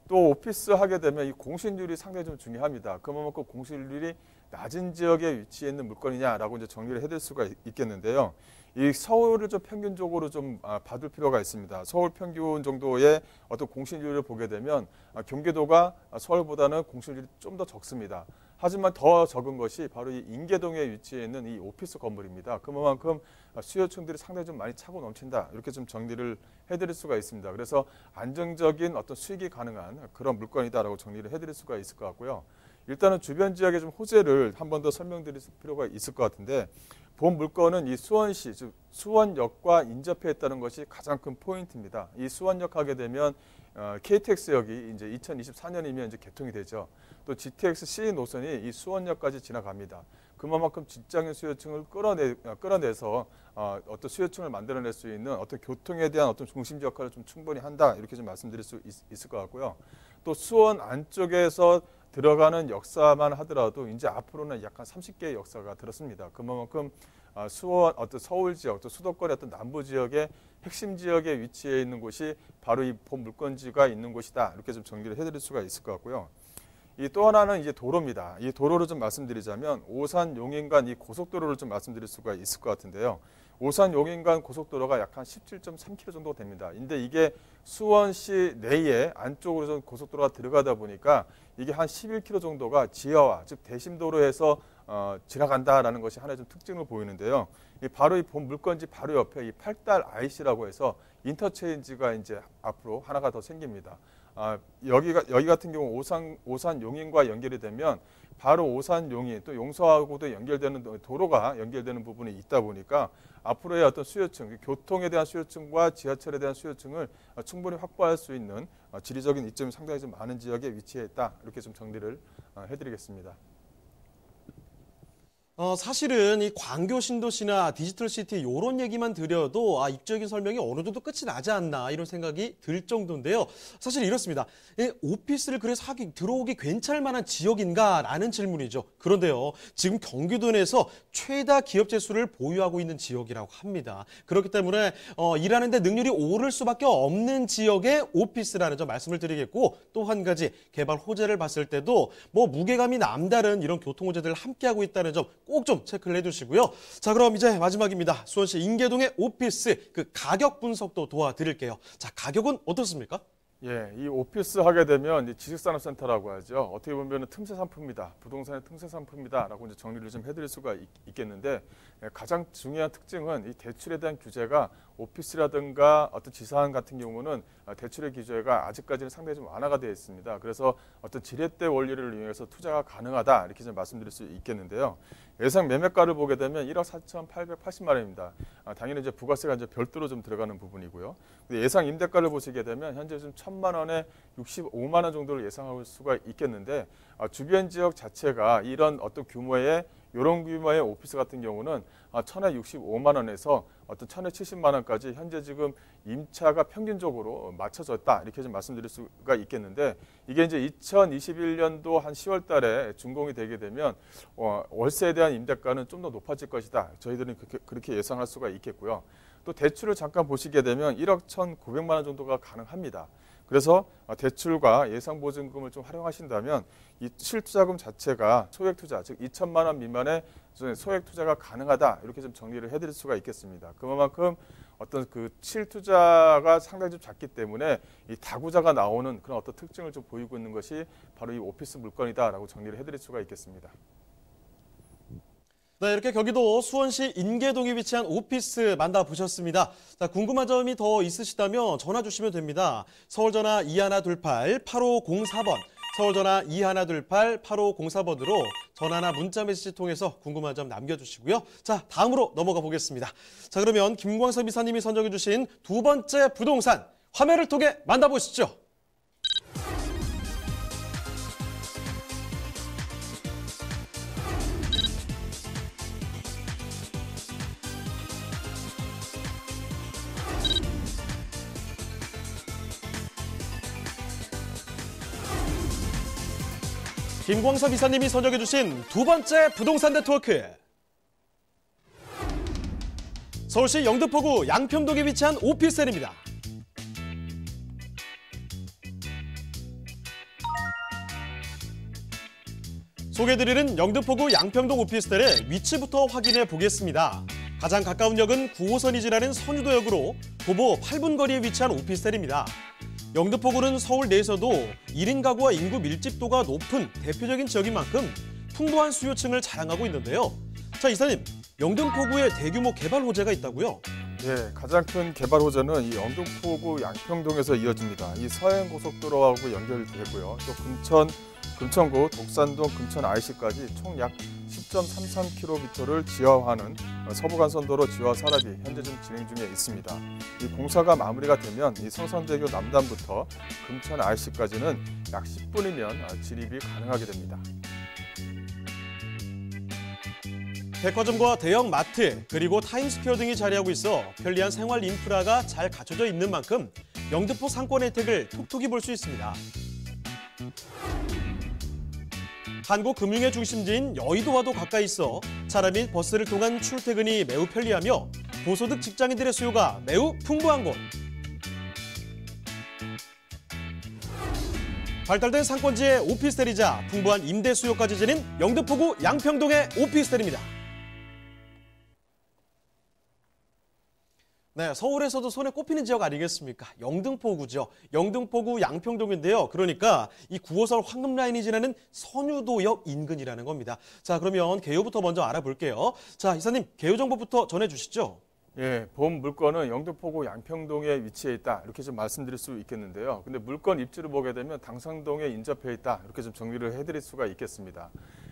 D: 또 오피스 하게 되면 이 공실률이 상당히 좀 중요합니다. 그만큼 공실률이 낮은 지역에 위치해 있는 물건이냐라고 이제 정리를 해드릴 수가 있겠는데요. 이 서울을 좀 평균적으로 좀 봐둘 필요가 있습니다. 서울 평균 정도의 어떤 공실률을 보게 되면 경기도가 서울보다는 공실률이 좀 더 적습니다. 하지만 더 적은 것이 바로 이 인계동에 위치해 있는 이 오피스 건물입니다. 그만큼 수요층들이 상당히 좀 많이 차고 넘친다. 이렇게 좀 정리를 해드릴 수가 있습니다. 그래서 안정적인 어떤 수익이 가능한 그런 물건이다라고 정리를 해드릴 수가 있을 것 같고요. 일단은 주변 지역의 좀 호재를 한 번 더 설명드릴 필요가 있을 것 같은데 본 물건은 이 수원시, 즉 수원역과 인접해 있다는 것이 가장 큰 포인트입니다. 이 수원역 하게 되면 KTX역이 이제 2024년이면 이제 개통이 되죠. 또 GTX-C 노선이 이 수원역까지 지나갑니다. 그만큼 직장인 수요층을 끌어내서 어떤 수요층을 만들어낼 수 있는 어떤 교통에 대한 어떤 중심지 역할을 좀 충분히 한다. 이렇게 좀 말씀드릴 수 있을 것 같고요. 또 수원 안쪽에서 들어가는 역사만 하더라도 이제 앞으로는 약간 30개의 역사가 들었습니다. 그만큼 수원 어떤 서울 지역, 또 수도권의 어떤 남부 지역의 핵심 지역에 위치해 있는 곳이 바로 이 본 물건지가 있는 곳이다. 이렇게 좀 정리를 해드릴 수가 있을 것 같고요. 이 또 하나는 이제 도로입니다. 이 도로를 좀 말씀드리자면 오산 용인 간 이 고속도로를 좀 말씀드릴 수가 있을 것 같은데요. 오산 용인 간 고속도로가 약 한 17.3km 정도 됩니다. 근데 이게 수원시 내에 안쪽으로 좀 고속도로가 들어가다 보니까 이게 한 11km 정도가 지하화, 즉 대심도로에서 지나간다라는 것이 하나의 좀 특징을 보이는데요. 바로 이 본 물건지 바로 옆에 이 팔달 IC라고 해서 인터체인지가 이제 앞으로 하나가 더 생깁니다. 여기 같은 경우 오산 용인과 연결이 되면 바로 오산 용인 또 용서하고도 연결되는 도로가 연결되는 부분이 있다 보니까 앞으로의 어떤 수요층, 교통에 대한 수요층과 지하철에 대한 수요층을 충분히 확보할 수 있는 지리적인 이점이 상당히 좀 많은 지역에 위치해 있다. 이렇게 좀 정리를 해드리겠습니다.
B: 사실은 이 광교 신도시나 디지털 시티 이런 얘기만 드려도 입적인 설명이 어느 정도 끝이 나지 않나 이런 생각이 들 정도인데요. 사실 이렇습니다. 오피스를 그래서 들어오기 괜찮을 만한 지역인가라는 질문이죠. 그런데요. 지금 경기도 내에서 최다 기업 재수를 보유하고 있는 지역이라고 합니다. 그렇기 때문에 일하는 데 능률이 오를 수밖에 없는 지역의 오피스라는 점 말씀을 드리겠고, 또 한 가지 개발 호재를 봤을 때도 무게감이 남다른 이런 교통 호재들을 함께하고 있다는 점 꼭 좀 체크를 해두시고요. 자, 그럼 이제 마지막입니다. 수원시 인계동의 오피스 그 가격 분석도 도와드릴게요. 자, 가격은 어떻습니까?
D: 예, 이 오피스 하게 되면 지식산업센터라고 하죠. 어떻게 보면 틈새 상품이다, 부동산의 틈새 상품이다라고 이제 정리를 좀 해드릴 수가 있겠는데, 가장 중요한 특징은 이 대출에 대한 규제가 오피스라든가 어떤 지사한 같은 경우는 대출의 규제가 아직까지는 상당히 좀 완화가 되어 있습니다. 그래서 어떤 지렛대 원리를 이용해서 투자가 가능하다 이렇게 좀 말씀드릴 수 있겠는데요. 예상 매매가를 보게 되면 1억 4,880만 원입니다. 당연히 이제 부가세가 이제 별도로 좀 들어가는 부분이고요. 근데 예상 임대가를 보시게 되면 현재 좀 1,000만 원에 65만 원 정도를 예상할 수가 있겠는데, 주변 지역 자체가 이런 어떤 이런 규모의 오피스 같은 경우는 1,000에 65만 원에서 어떤 1,000에 70만 원까지 현재 지금 임차가 평균적으로 맞춰졌다 이렇게 좀 말씀드릴 수가 있겠는데, 이게 이제 2021년도 한 10월 달에 준공이 되게 되면 월세에 대한 임대가는 좀 더 높아질 것이다. 저희들은 그렇게 예상할 수가 있겠고요. 또 대출을 잠깐 보시게 되면 1억 1,900만 원 정도가 가능합니다. 그래서 대출과 예상보증금을 좀 활용하신다면 이 실투자금 자체가 소액투자, 즉 2천만 원 미만의 소액투자가 가능하다 이렇게 좀 정리를 해드릴 수가 있겠습니다. 그만큼 어떤 그 실투자가 상당히 좀 작기 때문에 이 다구자가 나오는 그런 어떤 특징을 좀 보이고 있는 것이 바로 이 오피스 물건이다라고 정리를 해드릴 수가 있겠습니다.
B: 네, 이렇게 경기도 수원시 인계동에 위치한 오피스 만나보셨습니다. 자, 궁금한 점이 더 있으시다면 전화 주시면 됩니다. 서울전화 2128-8504번, 서울전화 2128-8504번으로 전화나 문자 메시지 통해서 궁금한 점 남겨주시고요. 자, 다음으로 넘어가 보겠습니다. 자, 그러면 김광석 이사님이 선정해 주신 두 번째 부동산 화면을 통해 만나보시죠. 김광석 이사님이 선정해 주신 두 번째 부동산 네트워크. 서울시 영등포구 양평동에 위치한 오피스텔입니다. 소개해드리는 영등포구 양평동 오피스텔의 위치부터 확인해 보겠습니다. 가장 가까운 역은 9호선이 지나는 선유도역으로 도보 8분 거리에 위치한 오피스텔입니다. 영등포구는 서울 내에서도 1인 가구와 인구 밀집도가 높은 대표적인 지역인 만큼 풍부한 수요층을 자랑하고 있는데요. 자, 이사님, 영등포구에 대규모 개발 호재가 있다고요?
D: 네, 가장 큰 개발 호재는 이 영등포구 양평동에서 이어집니다. 이 서해고속도로하고 연결되고요. 또 금천구, 독산동, 금천 IC까지 총 약 10.33km를 지하화하는 서부간선도로 지하화 사업이 현재 좀 진행 중에 있습니다. 이 공사가 마무리가 되면 이 성산대교 남단부터 금천 IC까지는 약 10분이면 진입이 가능하게 됩니다.
B: 백화점과 대형 마트, 그리고 타임스퀘어 등이 자리하고 있어 편리한 생활 인프라가 잘 갖춰져 있는 만큼 영등포 상권 혜택을 톡톡히 볼 수 있습니다. 한국금융의 중심지인 여의도와도 가까이 있어 차량 및 버스를 통한 출퇴근이 매우 편리하며 고소득 직장인들의 수요가 매우 풍부한 곳. 발달된 상권지의 오피스텔이자 풍부한 임대 수요까지 지닌 영등포구 양평동의 오피스텔입니다. 네, 서울에서도 손에 꼽히는 지역 아니겠습니까? 영등포구죠. 영등포구 양평동인데요. 그러니까 이 9호선 황금라인이 지나는 선유도역 인근이라는 겁니다. 자, 그러면 개요부터 먼저 알아볼게요. 자, 이사님, 개요 정보부터 전해주시죠.
D: 예, 본 물건은 영등포구 양평동에 위치해 있다 이렇게 좀 말씀드릴 수 있겠는데요. 근데 물건 입지를 보게 되면 당상동에 인접해 있다 이렇게 좀 정리를 해드릴 수가 있겠습니다.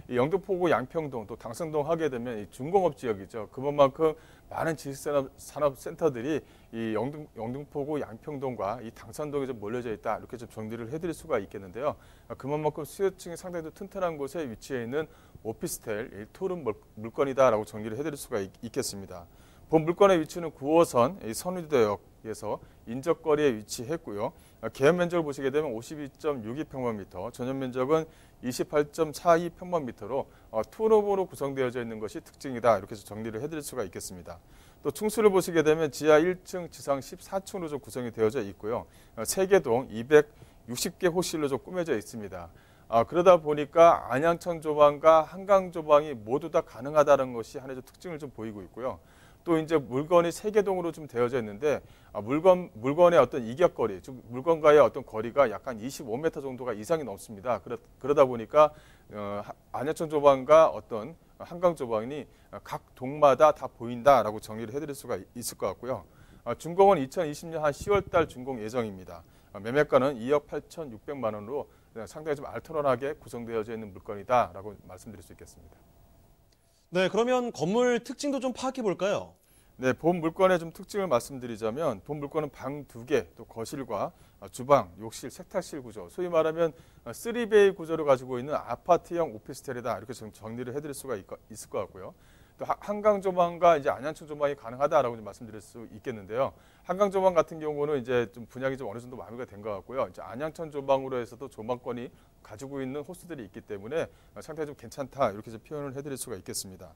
D: 이 영등포구 양평동 또 당상동 하게 되면 이 중공업 지역이죠. 그만큼 많은 지식산업센터들이 이 영등포구 양평동과 이 당산동에 좀 몰려져 있다 이렇게 좀 정리를 해드릴 수가 있겠는데요. 그만큼 수요층이 상당히 튼튼한 곳에 위치해 있는 오피스텔 투룸 물건이다라고 정리를 해드릴 수가 있겠습니다. 본 물건의 위치는 9호선 선유도역에서 인접거리에 위치했고요. 개연 면적을 보시게 되면 52.62평방미터, 전용 면적은 28.42평방미터로 투룸으로 구성되어져 있는 것이 특징이다. 이렇게 해서 정리를 해드릴 수가 있겠습니다. 또 층수를 보시게 되면 지하 1층, 지상 14층으로 좀 구성이 되어져 있고요. 세개동 260개 호실로 좀 꾸며져 있습니다. 그러다 보니까 안양천 조방과 한강 조방이 모두 다 가능하다는 것이 하나의 특징을 좀 보이고 있고요. 또 이제 물건이 세개동으로 좀 되어져 있는데 물건의 어떤 이격거리, 즉 물건과의 어떤 거리가 약간 25m 정도가 이상이 넘습니다. 그러다 보니까 안양천 조방과 어떤 한강 조방이 각 동마다 다 보인다라고 정리를 해드릴 수가 있을 것 같고요. 준공은 2020년 한 10월달 준공 예정입니다. 매매가는 2억 8,600만 원으로 상당히 좀 알토론하게 구성되어져 있는 물건이다라고 말씀드릴 수 있겠습니다.
B: 네, 그러면 건물 특징도 좀 파악해 볼까요?
D: 네, 본 물건의 좀 특징을 말씀드리자면 본 물건은 방 2개, 또 거실과 주방, 욕실, 세탁실 구조, 소위 말하면 3베이 구조를 가지고 있는 아파트형 오피스텔이다 이렇게 좀 정리를 해드릴 수가 있을 것 같고요. 또 한강 조망과 이제 안양천 조망이 가능하다라고 좀 말씀드릴 수 있겠는데요. 한강 조망 같은 경우는 이제 좀 분양이 좀 어느 정도 마무리가 된 것 같고요. 이제 안양천 조망으로 해서도 조망권이 가지고 있는 호수들이 있기 때문에 상당히 좀 괜찮다 이렇게 좀 표현을 해드릴 수가 있겠습니다.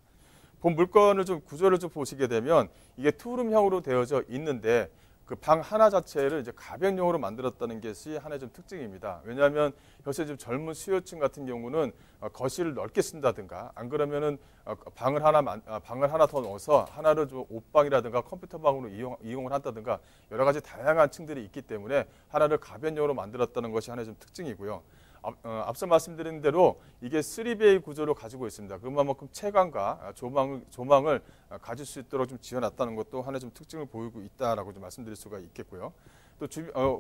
D: 본 물건을 좀 구조를 좀 보시게 되면 이게 투룸형으로 되어져 있는데 그 방 하나 자체를 이제 가변용으로 만들었다는 것이 하나의 좀 특징입니다. 왜냐하면 요새 좀 젊은 수요층 같은 경우는 거실을 넓게 쓴다든가 안 그러면은 방을 하나 더 넣어서 하나를 좀 옷방이라든가 컴퓨터 방으로 이용을 한다든가 여러 가지 다양한 층들이 있기 때문에 하나를 가변용으로 만들었다는 것이 하나의 좀 특징이고요. 앞서 말씀드린 대로 이게 3베이 구조를 가지고 있습니다. 그만큼 채광과 조망을 가질 수 있도록 좀 지어놨다는 것도 하나의 좀 특징을 보이고 있다라고 좀 말씀드릴 수가 있겠고요. 또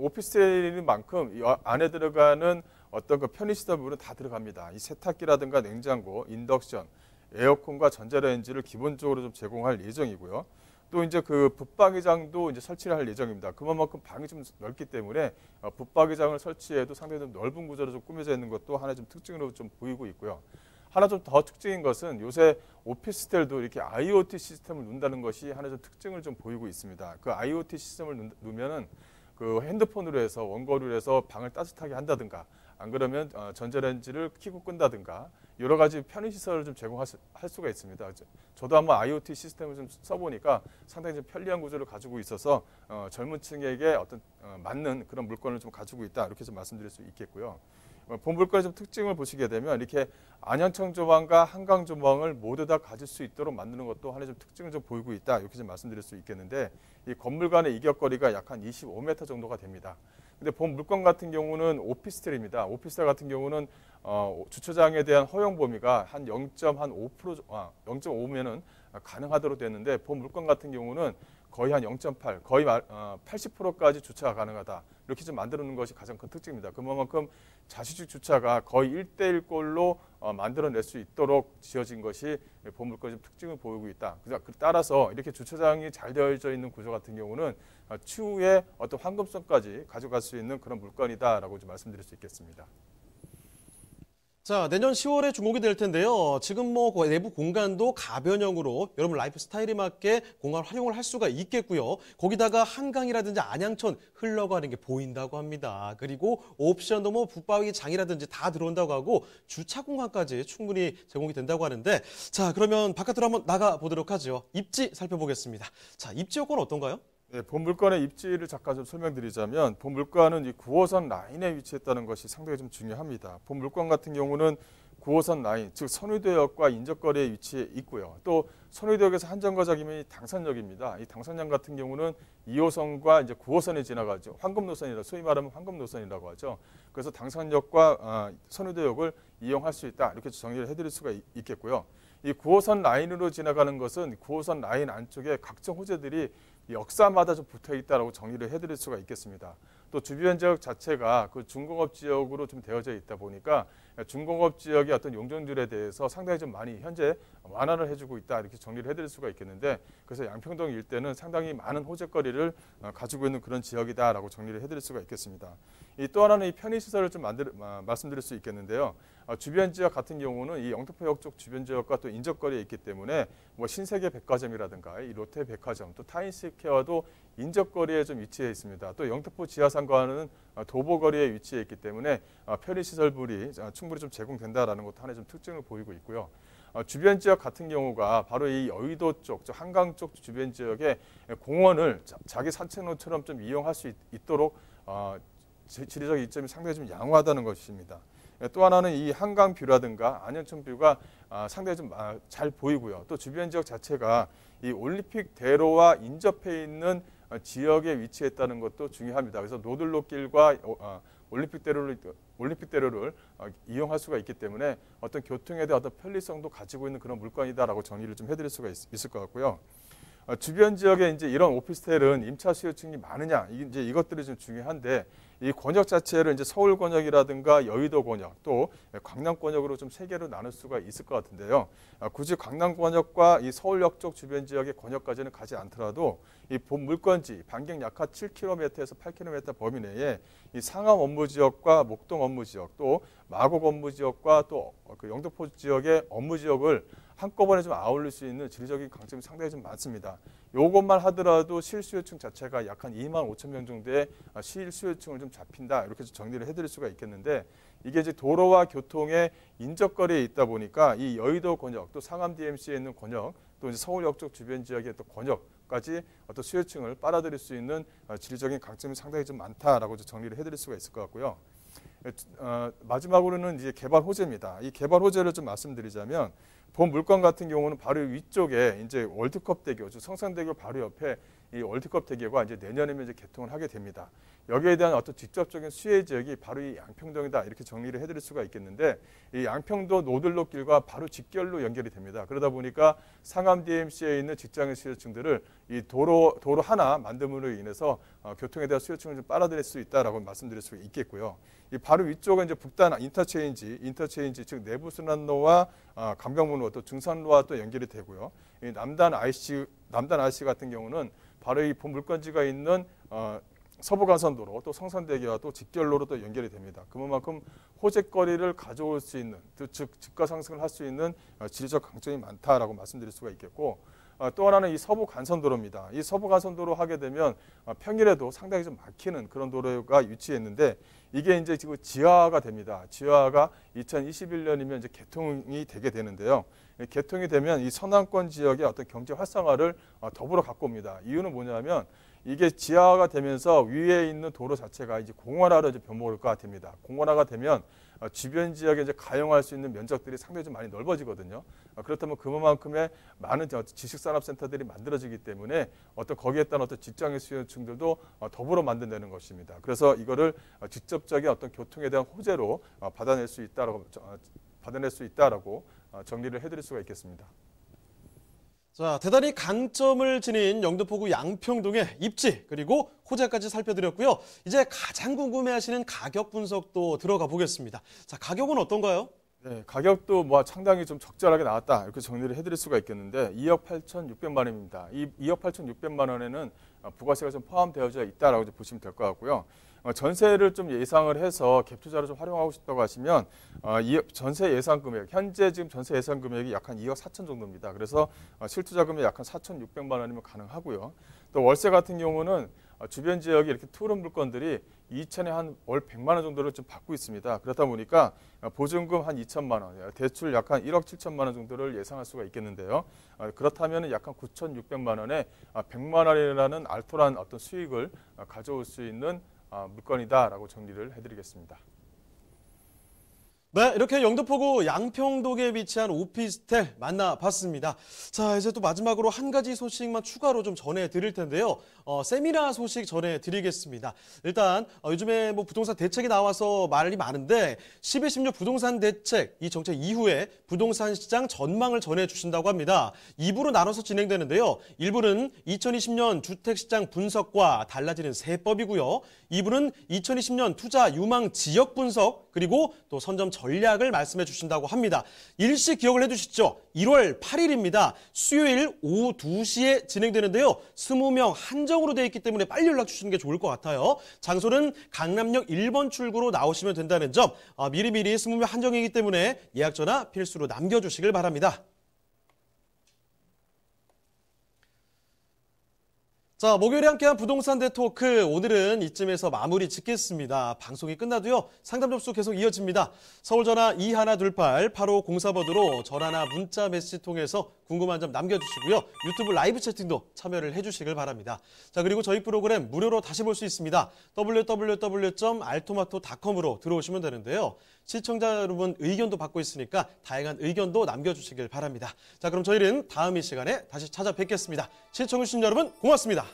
D: 오피스텔인 만큼 이 안에 들어가는 어떤 그 편의시설 부분은 다 들어갑니다. 이 세탁기라든가 냉장고, 인덕션, 에어컨과 전자레인지를 기본적으로 좀 제공할 예정이고요. 또 이제 그 붙박이장도 이제 설치를 할 예정입니다. 그만큼 방이 좀 넓기 때문에 붙박이장을 설치해도 상당히 좀 넓은 구조로 좀 꾸며져 있는 것도 하나의 좀 특징으로 좀 보이고 있고요. 하나 좀 더 특징인 것은 요새 오피스텔도 이렇게 IoT 시스템을 넣는다는 것이 하나의 좀 특징을 좀 보이고 있습니다. 그 IoT 시스템을 넣으면은 그 핸드폰으로 해서 원거리로 해서 방을 따뜻하게 한다든가 안 그러면 전자레인지를 켜고 끈다든가 여러 가지 편의시설을 좀 제공할 수가 있습니다. 저도 한번 IoT 시스템을 좀 써보니까 상당히 좀 편리한 구조를 가지고 있어서 젊은 층에게 어떤 맞는 그런 물건을 좀 가지고 있다 이렇게 좀 말씀드릴 수 있겠고요. 본 물건의 좀 특징을 보시게 되면 이렇게 안양천 조망과 한강 조망을 모두 다 가질 수 있도록 만드는 것도 하나의 좀 특징을 좀 보이고 있다 이렇게 좀 말씀드릴 수 있겠는데 이 건물 간의 이격거리가 약 한 25m 정도가 됩니다. 근데 본 물건 같은 경우는 오피스텔입니다. 오피스텔 같은 경우는 주차장에 대한 허용 범위가 한 0.5면은 가능하도록 됐는데 본 물건 같은 경우는 거의 한 0.8, 거의 80%까지 주차가 가능하다. 이렇게 좀 만들어 놓은 것이 가장 큰 특징입니다. 그만큼 자주식 주차가 거의 1:1꼴로 만들어낼 수 있도록 지어진 것이 본 물건의 좀 특징을 보이고 있다. 따라서 이렇게 주차장이 잘 되어져 있는 구조 같은 경우는 추후에 어떤 황금성까지 가져갈 수 있는 그런 물건이다라고 좀 말씀드릴 수 있겠습니다.
B: 자, 내년 10월에 준공이 될 텐데요. 지금 뭐 내부 공간도 가변형으로 여러분 라이프 스타일에 맞게 공간 활용을 할 수가 있겠고요. 거기다가 한강이라든지 안양천 흘러가는 게 보인다고 합니다. 그리고 옵션도 뭐 붙박이장이라든지 다 들어온다고 하고 주차 공간까지 충분히 제공이 된다고 하는데 자, 그러면 바깥으로 한번 나가 보도록 하죠. 입지 살펴보겠습니다. 자, 입지 요건 어떤가요?
D: 네, 본 물건의 입지를 잠깐 좀 설명드리자면 본 물건은 이 9호선 라인에 위치했다는 것이 상당히 좀 중요합니다. 본 물건 같은 경우는 9호선 라인, 즉 선의도역과 인접거리에 위치해 있고요. 또 선의도역에서 한 정거장이면 당산역입니다. 이 당산역 같은 경우는 2호선과 이제 9호선이 지나가죠. 황금노선이라 소위 말하면 황금노선이라고 하죠. 그래서 당산역과 선의도역을 이용할 수 있다 이렇게 정리를 해드릴 수가 있겠고요. 이 9호선 라인으로 지나가는 것은 9호선 라인 안쪽에 각종 호재들이 역사마다 좀 붙어 있다라고 정리를 해드릴 수가 있겠습니다. 또 주변 지역 자체가 그 중공업 지역으로 좀 되어져 있다 보니까 중공업 지역의 어떤 용적률에 대해서 상당히 좀 많이 현재 완화를 해주고 있다 이렇게 정리를 해드릴 수가 있겠는데, 그래서 양평동 일대는 상당히 많은 호재거리를 가지고 있는 그런 지역이다라고 정리를 해드릴 수가 있겠습니다. 이 또 하나는 이 편의시설을 좀 말씀드릴 수 있겠는데요. 주변 지역 같은 경우는 이 영등포역 쪽 주변 지역과 또 인접거리에 있기 때문에 뭐 신세계 백화점이라든가 이 롯데 백화점 또 타임스퀘어도 인접거리에 좀 위치해 있습니다. 또 영등포 지하상가는 도보거리에 위치해 있기 때문에 편의시설물이 충분히 좀 제공된다라는 것도 하나의 좀 특징을 보이고 있고요. 주변 지역 같은 경우가 바로 이 여의도 쪽, 한강 쪽 주변 지역에 공원을 자기 산책로처럼 좀 이용할 수 있도록 지리적 이점이 상당히 좀 양호하다는 것입니다. 또 하나는 이 한강 뷰라든가 안양천 뷰가 상당히 좀 잘 보이고요. 또 주변 지역 자체가 이 올림픽 대로와 인접해 있는 지역에 위치했다는 것도 중요합니다. 그래서 노들로길과 올림픽 대로를 이용할 수가 있기 때문에 어떤 교통에 대한 어떤 편리성도 가지고 있는 그런 물건이다라고 정리를 좀 해드릴 수가 있을 것 같고요. 주변 지역에 이제 이런 오피스텔은 임차 수요층이 많으냐, 이제 이것들이 좀 중요한데, 이 권역 자체를 이제 서울 권역이라든가 여의도 권역 또 강남 권역으로 좀 세 개로 나눌 수가 있을 것 같은데요. 굳이 강남 권역과 이 서울역 쪽 주변 지역의 권역까지는 가지 않더라도 이 본 물건지 반경 약 7km에서 8km 범위 내에 이 상암 업무 지역과 목동 업무 지역 또 마곡 업무 지역과 또 그 영등포 지역의 업무 지역을 한꺼번에 좀 아울릴 수 있는 지리적인 강점이 상당히 좀 많습니다. 요것만 하더라도 실수요층 자체가 약 한 2만 5천 명 정도의 실수요층을 좀 잡힌다 이렇게 정리를 해드릴 수가 있겠는데, 이게 이제 도로와 교통의 인접거리에 있다 보니까 이 여의도 권역 또 상암 DMC에 있는 권역 또 이제 서울역 쪽 주변 지역의 또 권역까지 어떤 수요층을 빨아들일 수 있는 지리적인 강점이 상당히 좀 많다라고 정리를 해드릴 수가 있을 것 같고요. 마지막으로는 이제 개발 호재입니다. 이 개발 호재를 좀 말씀드리자면, 본 물건 같은 경우는 바로 위쪽에 이제 월드컵 대교, 성산대교 바로 옆에 이 월드컵 대교가 이제 내년에면 이제 개통을 하게 됩니다. 여기에 대한 어떤 직접적인 수혜 지역이 바로 이 양평동이다 이렇게 정리를 해드릴 수가 있겠는데, 이 양평도 노들로길과 바로 직결로 연결이 됩니다. 그러다 보니까 상암 DMC에 있는 직장인 수요층들을 이 도로 하나 만듦으로 인해서 교통에 대한 수요층을 좀 빨아들일 수 있다라고 말씀드릴 수가 있겠고요. 이 바로 위쪽은 이제 북단 인터체인지 즉 내부순환로와 강변북로 또 중산로와 또 연결이 되고요. 이 남단 IC 같은 경우는 바로 이 본 물건지가 있는 서부간선도로 또 성산대교와 또 직결로로 또 연결이 됩니다. 그만큼 호재거리를 가져올 수 있는, 즉 집가 상승을 할 수 있는 지리적 강점이 많다라고 말씀드릴 수가 있겠고, 또 하나는 이 서부간선도로입니다. 이 서부간선도로 하게 되면 평일에도 상당히 좀 막히는 그런 도로가 위치했는데, 이게 이제 지금 지하화가 됩니다. 지하화가 2021년이면 이제 개통이 되게 되는데요. 개통이 되면 이 서남권 지역의 어떤 경제 활성화를 더불어 갖고 옵니다. 이유는 뭐냐면, 이게 지하화가 되면서 위에 있는 도로 자체가 이제 공원화로 이제 변모가 됩니다. 공원화가 되면 주변 지역에 이제 가용할 수 있는 면적들이 상당히 좀 많이 넓어지거든요. 그렇다면 그만큼의 많은 지식산업센터들이 만들어지기 때문에 어떤 거기에 따른 어떤 직장인 수요층들도 더불어 만든다는 것입니다. 그래서 이거를 직접적인 어떤 교통에 대한 호재로 받아낼 수 있다라고 정리를 해드릴 수가 있겠습니다.
B: 자, 대단히 강점을 지닌 영등포구 양평동의 입지 그리고 호재까지 살펴드렸고요. 이제 가장 궁금해하시는 가격 분석도 들어가 보겠습니다. 자, 가격은 어떤가요?
D: 네, 가격도 뭐 상당히 좀 적절하게 나왔다 이렇게 정리를 해드릴 수가 있겠는데, 2억 8,600만 원입니다. 이 2억 8,600만 원에는 부가세가 좀 포함되어져 있다라고 보시면 될 것 같고요. 전세를 좀 예상을 해서 갭 투자를 좀 활용하고 싶다고 하시면 전세 예상 금액, 현재 지금 전세 예상 금액이 약 한 2억 4천 정도입니다. 그래서 실투자금이 약 한 4,600만 원이면 가능하고요. 또 월세 같은 경우는 주변 지역에 이렇게 투룸 물건들이 2천에 한 월 100만 원 정도를 좀 받고 있습니다. 그렇다 보니까 보증금 한 2천만 원, 대출 약 한 1억 7천만 원 정도를 예상할 수가 있겠는데요. 그렇다면 약 한 9,600만 원에 100만 원이라는 알토란 어떤 수익을 가져올 수 있는 물건이다라고 정리를 해드리겠습니다.
B: 네, 이렇게 영등포구 양평동에 위치한 오피스텔 만나봤습니다. 자, 이제 또 마지막으로 한 가지 소식만 추가로 좀 전해드릴 텐데요. 세미나 소식 전해드리겠습니다. 일단 요즘에 뭐 부동산 대책이 나와서 말이 많은데 11.16 부동산 대책 이 정책 이후에 부동산 시장 전망을 전해주신다고 합니다. 2부로 나눠서 진행되는데요. 1부는 2020년 주택시장 분석과 달라지는 세법이고요. 2부는 2020년 투자 유망 지역 분석 그리고 또 선점 전략을 말씀해 주신다고 합니다. 일시 기억을 해두시죠. 1월 8일입니다. 수요일 오후 2시에 진행되는데요. 20명 한정으로 되어 있기 때문에 빨리 연락 주시는 게 좋을 것 같아요. 장소는 강남역 1번 출구로 나오시면 된다는 점 미리미리 20명 한정이기 때문에 예약 전화 필수로 남겨주시길 바랍니다. 자, 목요일에 함께한 부동산 네트워크 오늘은 이쯤에서 마무리 짓겠습니다. 방송이 끝나도요. 상담 접수 계속 이어집니다. 서울전화 2128-8504번으로 전화나 문자 메시지 통해서 궁금한 점 남겨주시고요. 유튜브 라이브 채팅도 참여를 해주시길 바랍니다. 자, 그리고 저희 프로그램 무료로 다시 볼 수 있습니다. www.altomato.com으로 들어오시면 되는데요. 시청자 여러분 의견도 받고 있으니까 다양한 의견도 남겨주시길 바랍니다. 자, 그럼 저희는 다음 이 시간에 다시 찾아뵙겠습니다. 시청해주신 여러분 고맙습니다.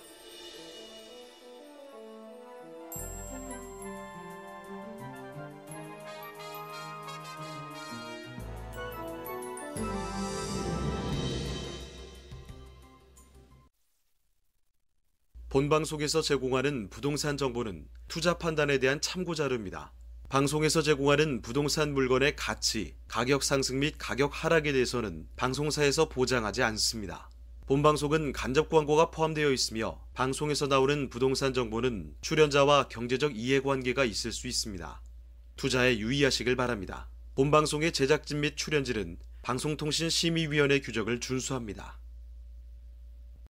A: 본방송에서 제공하는 부동산 정보는 투자 판단에 대한 참고 자료입니다. 방송에서 제공하는 부동산 물건의 가치, 가격 상승 및 가격 하락에 대해서는 방송사에서 보장하지 않습니다. 본방송은 간접 광고가 포함되어 있으며 방송에서 나오는 부동산 정보는 출연자와 경제적 이해관계가 있을 수 있습니다. 투자에 유의하시길 바랍니다. 본방송의 제작진 및 출연진은 방송통신심의위원회 규정을 준수합니다.